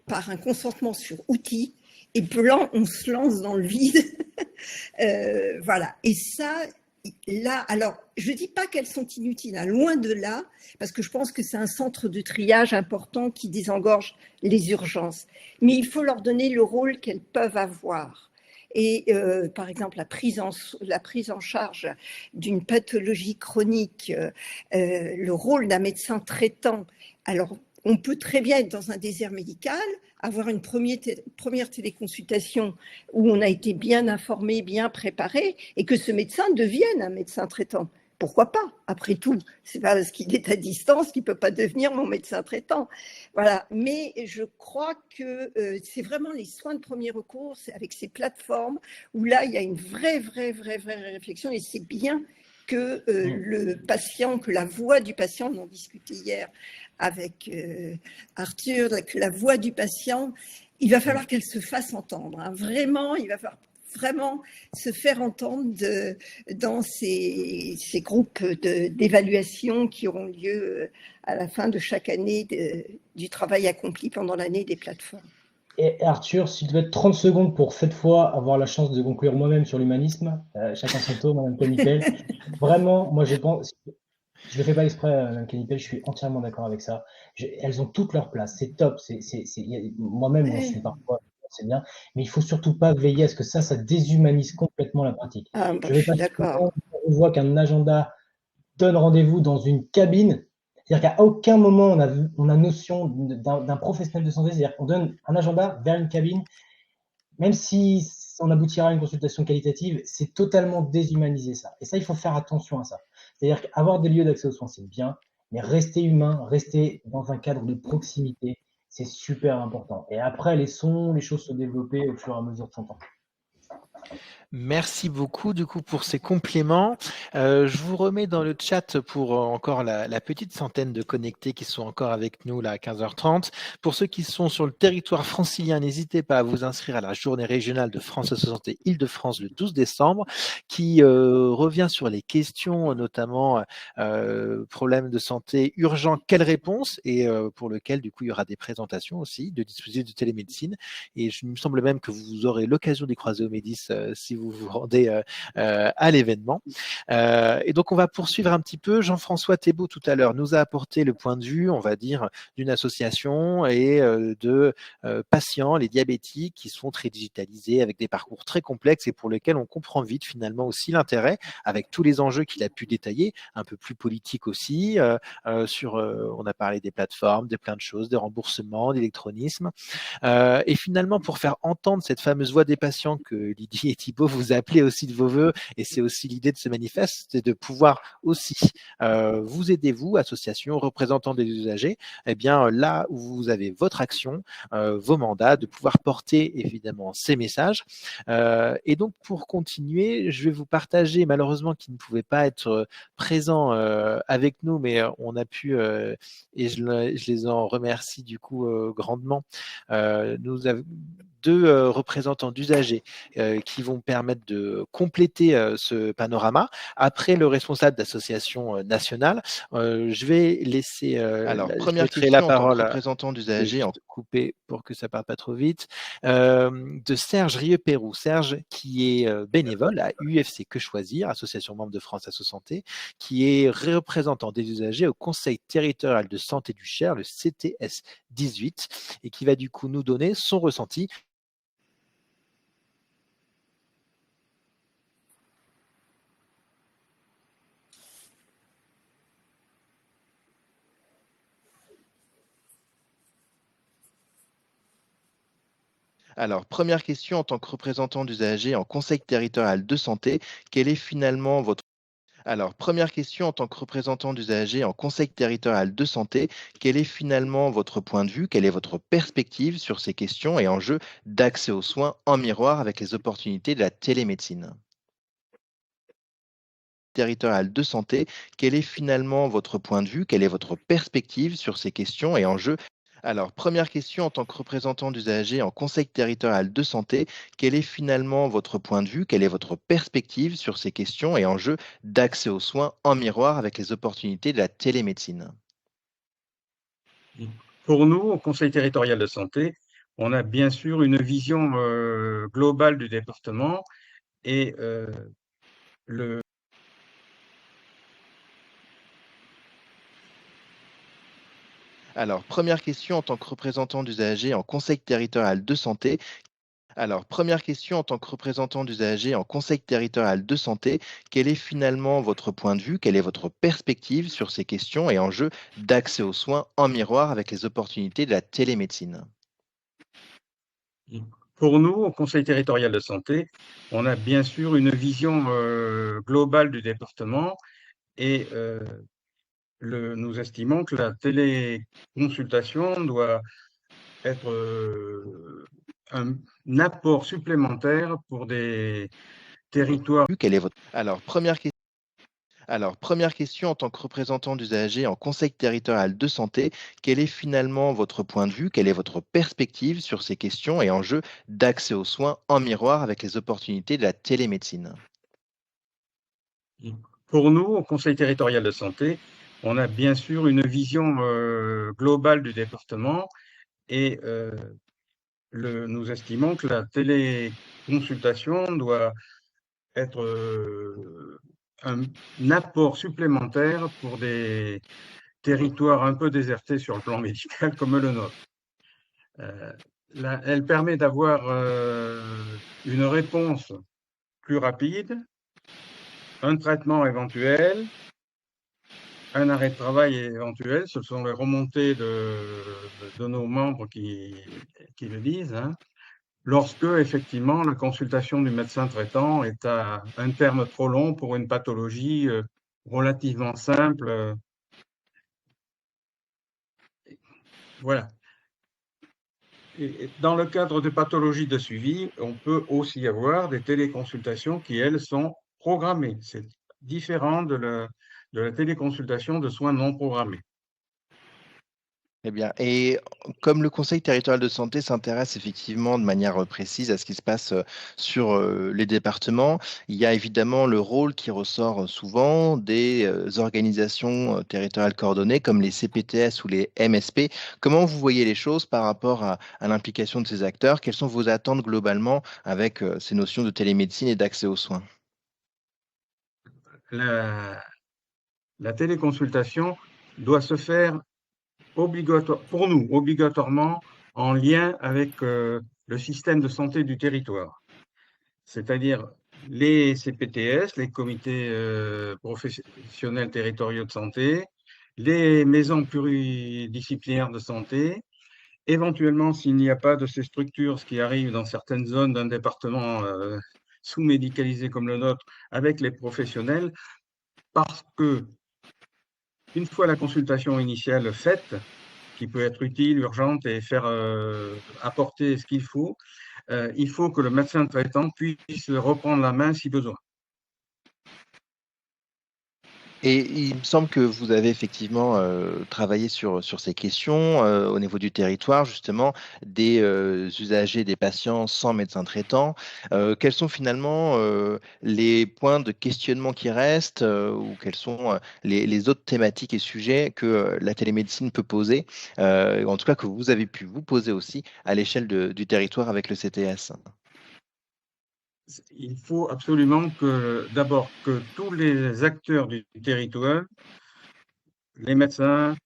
par un consentement sur outil, et blanc, on se lance dans le vide. Voilà. Et ça, là, alors, je ne dis pas qu'elles sont inutiles, hein, loin de là, parce que je pense que c'est un centre de triage important qui désengorge les urgences. Mais il faut leur donner le rôle qu'elles peuvent avoir. Et par exemple, la prise en charge d'une pathologie chronique, le rôle d'un médecin traitant. Alors, on peut très bien être dans un désert médical, avoir une première téléconsultation où on a été bien informé, bien préparé, et que ce médecin devienne un médecin traitant. pourquoi pas? Après tout, c'est pas parce qu'il est à distance qu'il peut pas devenir mon médecin traitant. Voilà. Mais je crois que c'est vraiment les soins de premier recours, c'est avec ces plateformes où là, il y a une vraie réflexion et c'est bien que le patient, que la voix du patient, on en discutait hier avec Arthur, que la voix du patient, il va falloir qu'elle se fasse entendre. Hein. Vraiment, il va falloir vraiment se faire entendre dans ces groupes d'évaluation qui auront lieu à la fin de chaque année du travail accompli pendant l'année des plateformes. Et Arthur, si tu devais être 30 secondes pour cette fois avoir la chance de conclure moi-même sur l'humanisme, chacun son tour, Madame Canipel. Vraiment, moi je pense, je le fais pas exprès, Madame Canipel, je suis entièrement d'accord avec ça. Elles ont toutes leur place, c'est top. Moi-même, j'en suis parfois, c'est bien, mais il faut surtout pas veiller à ce que ça déshumanise complètement la pratique. Ah, bah, Je je vais suis passer d'accord. on voit qu'un agenda donne rendez-vous dans une cabine. C'est-à-dire qu'à aucun moment on a notion d'un professionnel de santé. C'est-à-dire qu'on donne un agenda vers une cabine, même si on aboutira à une consultation qualitative, c'est totalement déshumanisé ça. Et ça, il faut faire attention à ça. C'est-à-dire qu'avoir des lieux d'accès aux soins, c'est bien, mais rester humain, rester dans un cadre de proximité, c'est super important. Et après, les sons, les choses se développer au fur et à mesure de son temps. Merci beaucoup du coup pour ces compléments. Je vous remets dans le chat pour encore la petite centaine de connectés qui sont encore avec nous là à 15h30. Pour ceux qui sont sur le territoire francilien, n'hésitez pas à vous inscrire à la journée régionale de France à Santé Île-de-France le 12 décembre qui revient sur les questions, notamment problèmes de santé urgents, quelles réponses et pour lequel du coup il y aura des présentations aussi de dispositifs de télémédecine. Et il me semble même que vous aurez l'occasion d'y croiser au Médis si vous vous rendez à l'événement. Et donc, on va poursuivre un petit peu. Jean-François Thébault, tout à l'heure, nous a apporté le point de vue, on va dire, d'une association et de patients, les diabétiques, qui sont très digitalisés, avec des parcours très complexes et pour lesquels on comprend vite, finalement, aussi l'intérêt, avec tous les enjeux qu'il a pu détailler, un peu plus politique aussi, on a parlé des plateformes, de plein de choses, de remboursement, d'électronisme. Et finalement, pour faire entendre cette fameuse voix des patients que Lydie et Thibault vous appelez aussi de vos voeux, et c'est aussi l'idée de ce manifeste, c'est de pouvoir aussi vous aider, vous, association, représentants des usagers, eh bien là où vous avez votre action, vos mandats, de pouvoir porter évidemment ces messages. Et donc pour continuer, je vais vous partager, malheureusement qui ne pouvait pas être présent avec nous, mais on a pu, et je les en remercie du coup grandement, nous avons deux représentants d'usagers qui vont permettre de compléter ce panorama. Après le responsable d'association nationale, je vais laisser Alors, je première laisserai la question en tant que parole représentant je vais d'usagers en juste couper pour que ça ne parte pas trop vite, de Serge Rieux-Pérou. Serge qui est bénévole à UFC Que Choisir, association membre de France Asso Santé, qui est représentant des usagers au Conseil territorial de santé du Cher, le CTS 18, et qui va du coup nous donner son ressenti. Alors, première question en tant que représentant d'usagers en conseil territorial de santé, quel est finalement votre Alors, première question en tant que représentant d'usagers en conseil territorial de santé, quel est finalement votre point de vue, quelle est votre perspective sur ces questions et enjeux d'accès aux soins en miroir avec les opportunités de la télémédecine territorial de santé, quel est finalement votre point de vue, quelle est votre perspective sur ces questions et enjeux Alors, première question en tant que représentant d'usagers en conseil territorial de santé, quel est finalement votre point de vue, quelle est votre perspective sur ces questions et enjeux d'accès aux soins en miroir avec les opportunités de la télémédecine Pour nous, au Conseil territorial de santé, on a bien sûr une vision globale du département et le Alors, première question en tant que représentant d'usagers en conseil territorial de santé, Alors, première question en tant que représentant d'usagers en conseil territorial de santé, quel est finalement votre point de vue, quelle est votre perspective sur ces questions et enjeux d'accès aux soins en miroir avec les opportunités de la télémédecine Pour nous, au Conseil territorial de santé, on a bien sûr une vision globale du département Et nous estimons que la téléconsultation doit être un apport supplémentaire pour des territoires. Quelle est votre... Alors, première question, en tant que représentant d'usagers en conseil territorial de santé, quel est finalement votre point de vue, quelle est votre perspective sur ces questions et enjeux d'accès aux soins en miroir avec les opportunités de la télémédecine? Pour nous, au conseil territorial de santé, on a bien sûr une vision globale du département et nous estimons que la téléconsultation doit être un apport supplémentaire pour des territoires un peu désertés sur le plan médical comme le nôtre. Elle permet d'avoir une réponse plus rapide, un traitement éventuel, un arrêt de travail éventuel. Ce sont les remontées de nos membres qui le disent, hein. Lorsque, effectivement, la consultation du médecin traitant est à un terme trop long pour une pathologie relativement simple. Voilà. Et dans le cadre de pathologies de suivi, on peut aussi avoir des téléconsultations qui, elles, sont programmées. C'est différent de la téléconsultation de soins non programmés. Eh bien, et comme le Conseil territorial de santé s'intéresse effectivement de manière précise à ce qui se passe sur les départements, il y a évidemment le rôle qui ressort souvent des organisations territoriales coordonnées comme les CPTS ou les MSP. Comment vous voyez les choses par rapport à l'implication de ces acteurs? Quelles sont vos attentes globalement avec ces notions de télémédecine et d'accès aux soins? La téléconsultation doit se faire pour nous, obligatoirement en lien avec le système de santé du territoire. C'est-à-dire les CPTS, les comités professionnels territoriaux de santé, les maisons pluridisciplinaires de santé, éventuellement, s'il n'y a pas de ces structures, ce qui arrive dans certaines zones d'un département sous-médicalisé comme le nôtre, avec les professionnels, parce que une fois la consultation initiale faite, qui peut être utile, urgente et faire apporter ce qu'il faut que le médecin traitant puisse reprendre la main si besoin. Et il me semble que vous avez effectivement travaillé sur ces questions au niveau du territoire, justement, des usagers, des patients sans médecin traitant. Quels sont finalement les points de questionnement qui restent ou quelles sont les autres thématiques et sujets que la télémédecine peut poser, en tout cas que vous avez pu vous poser aussi à l'échelle du territoire avec le CTS? Il faut absolument d'abord que tous les acteurs du territoire, les médecins,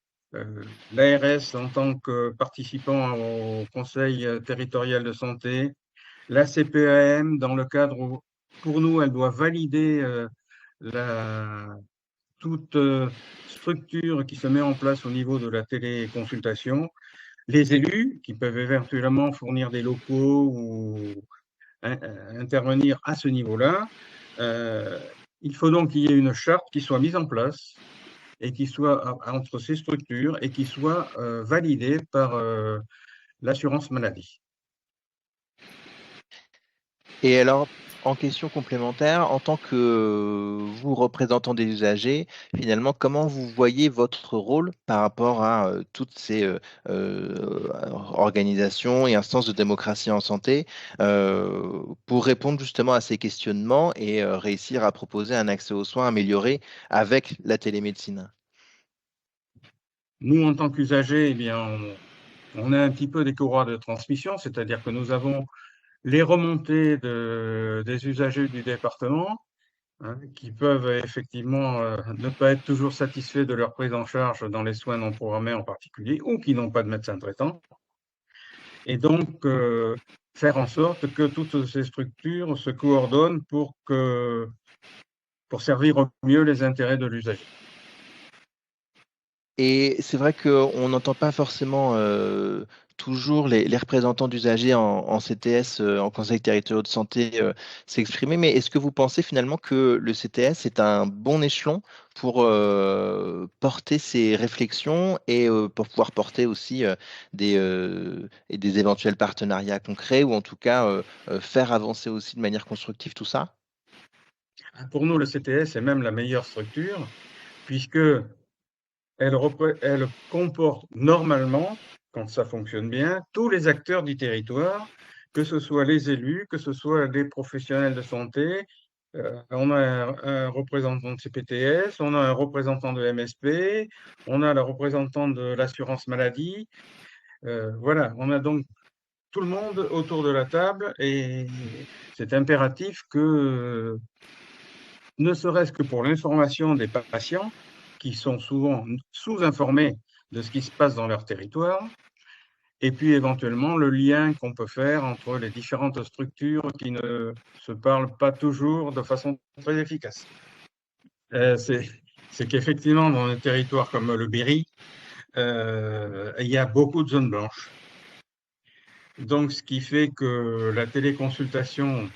l'ARS en tant que participant au Conseil territorial de santé, la CPAM dans le cadre où, pour nous, elle doit valider toute structure qui se met en place au niveau de la téléconsultation, les élus qui peuvent éventuellement fournir des locaux ou intervenir à ce niveau-là. Il faut donc qu'il y ait une charte qui soit mise en place et qui soit entre ces structures et qui soit validée par l'assurance maladie. Et alors, en question complémentaire, en tant que vous, représentant des usagers, finalement, comment vous voyez votre rôle par rapport à toutes ces organisations et instances de démocratie en santé pour répondre justement à ces questionnements et réussir à proposer un accès aux soins amélioré avec la télémédecine? Nous, en tant qu'usagers, eh bien, on a un petit peu des courroies de transmission, c'est-à-dire que nous avons les remontées des usagers du département, hein, qui peuvent effectivement ne pas être toujours satisfaits de leur prise en charge dans les soins non programmés en particulier, ou qui n'ont pas de médecin traitant. Et donc, faire en sorte que toutes ces structures se coordonnent pour servir au mieux les intérêts de l'usager. Et c'est vrai qu'on n'entend pas forcément toujours les représentants d'usagers en CTS, en conseil territorial de santé, s'exprimer. Mais est-ce que vous pensez finalement que le CTS est un bon échelon pour porter ces réflexions et pour pouvoir porter aussi des éventuels partenariats concrets ou en tout cas faire avancer aussi de manière constructive tout ça? Pour nous, le CTS est même la meilleure structure, puisque elle comporte normalement, quand ça fonctionne bien, tous les acteurs du territoire, que ce soit les élus, que ce soit les professionnels de santé. On a un représentant de CPTS, on a un représentant de MSP, on a le représentant de l'assurance maladie. Voilà, on a donc tout le monde autour de la table et c'est impératif que, ne serait-ce que pour l'information des patients, qui sont souvent sous-informés de ce qui se passe dans leur territoire, et puis éventuellement le lien qu'on peut faire entre les différentes structures qui ne se parlent pas toujours de façon très efficace. C'est qu'effectivement, dans un territoire comme le Berry, il y a beaucoup de zones blanches. Donc, ce qui fait que la téléconsultation,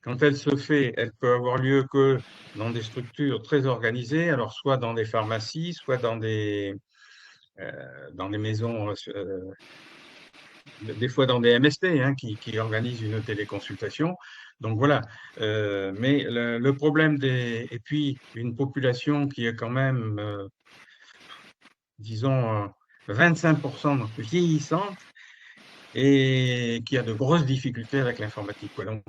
quand elle se fait, elle peut avoir lieu que dans des structures très organisées, alors soit dans des pharmacies, soit dans des maisons, des fois dans des MSP hein, qui organisent une téléconsultation. Donc voilà. Mais le problème et puis une population qui est quand même, disons, 25% vieillissante et qui a de grosses difficultés avec l'informatique. Donc,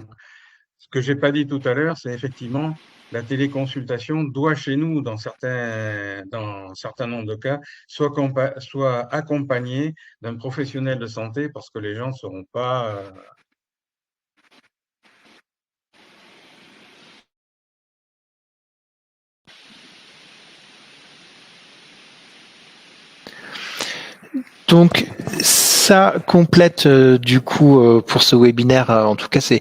ce que j'ai pas dit tout à l'heure, c'est effectivement la téléconsultation doit chez nous, dans certains nombres de cas, soit accompagnée d'un professionnel de santé parce que les gens ne seront pas. Donc ça complète du coup pour ce webinaire, en tout cas c'est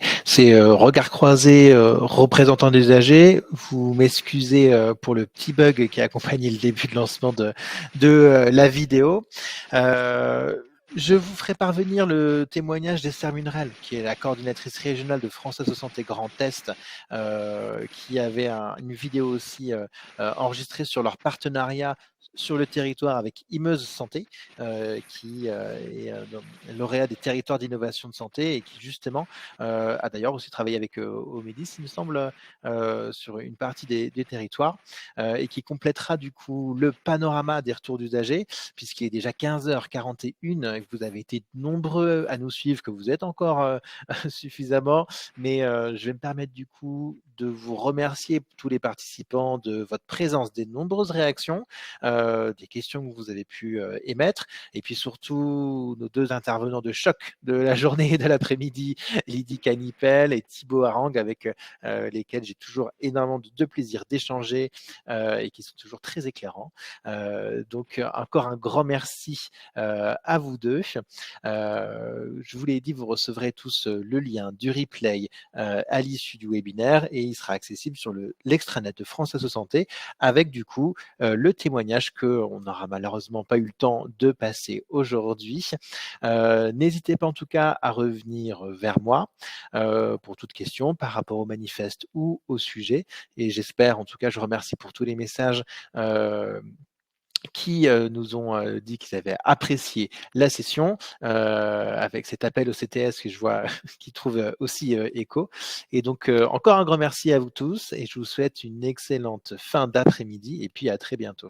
regard croisé représentant des usagers. Vous m'excusez pour le petit bug qui a accompagné le début de lancement de la vidéo. Je vous ferai parvenir le témoignage d'Esther Munerel, qui est la coordinatrice régionale de Française Santé Grand Est, qui avait une vidéo aussi enregistrée sur leur partenariat sur le territoire avec Imeuse Santé, qui est lauréat des territoires d'innovation de santé et qui justement a d'ailleurs aussi travaillé avec Omedis, il me semble, sur une partie des territoires et qui complétera du coup le panorama des retours d'usagers, puisqu'il est déjà 15h41 et que vous avez été nombreux à nous suivre, que vous êtes encore suffisamment, mais je vais me permettre du coup de vous remercier tous les participants de votre présence, des nombreuses réactions, des questions que vous avez pu émettre, et puis surtout nos deux intervenants de choc de la journée et de l'après-midi, Lydie Canipel et Thibaut Harang, avec lesquels j'ai toujours énormément de plaisir d'échanger et qui sont toujours très éclairants. Donc encore un grand merci à vous deux. Je vous l'ai dit, vous recevrez tous le lien du replay à l'issue du webinaire et il sera accessible sur l'extranet de France Asso Santé avec du coup le témoignage qu'on n'aura malheureusement pas eu le temps de passer aujourd'hui. N'hésitez pas en tout cas à revenir vers moi pour toute question par rapport au manifeste ou au sujet. Et j'espère, en tout cas, je remercie pour tous les messages qui nous ont dit qu'ils avaient apprécié la session avec cet appel au CTS que je vois qui trouve aussi écho. Et donc, encore un grand merci à vous tous et je vous souhaite une excellente fin d'après-midi et puis à très bientôt.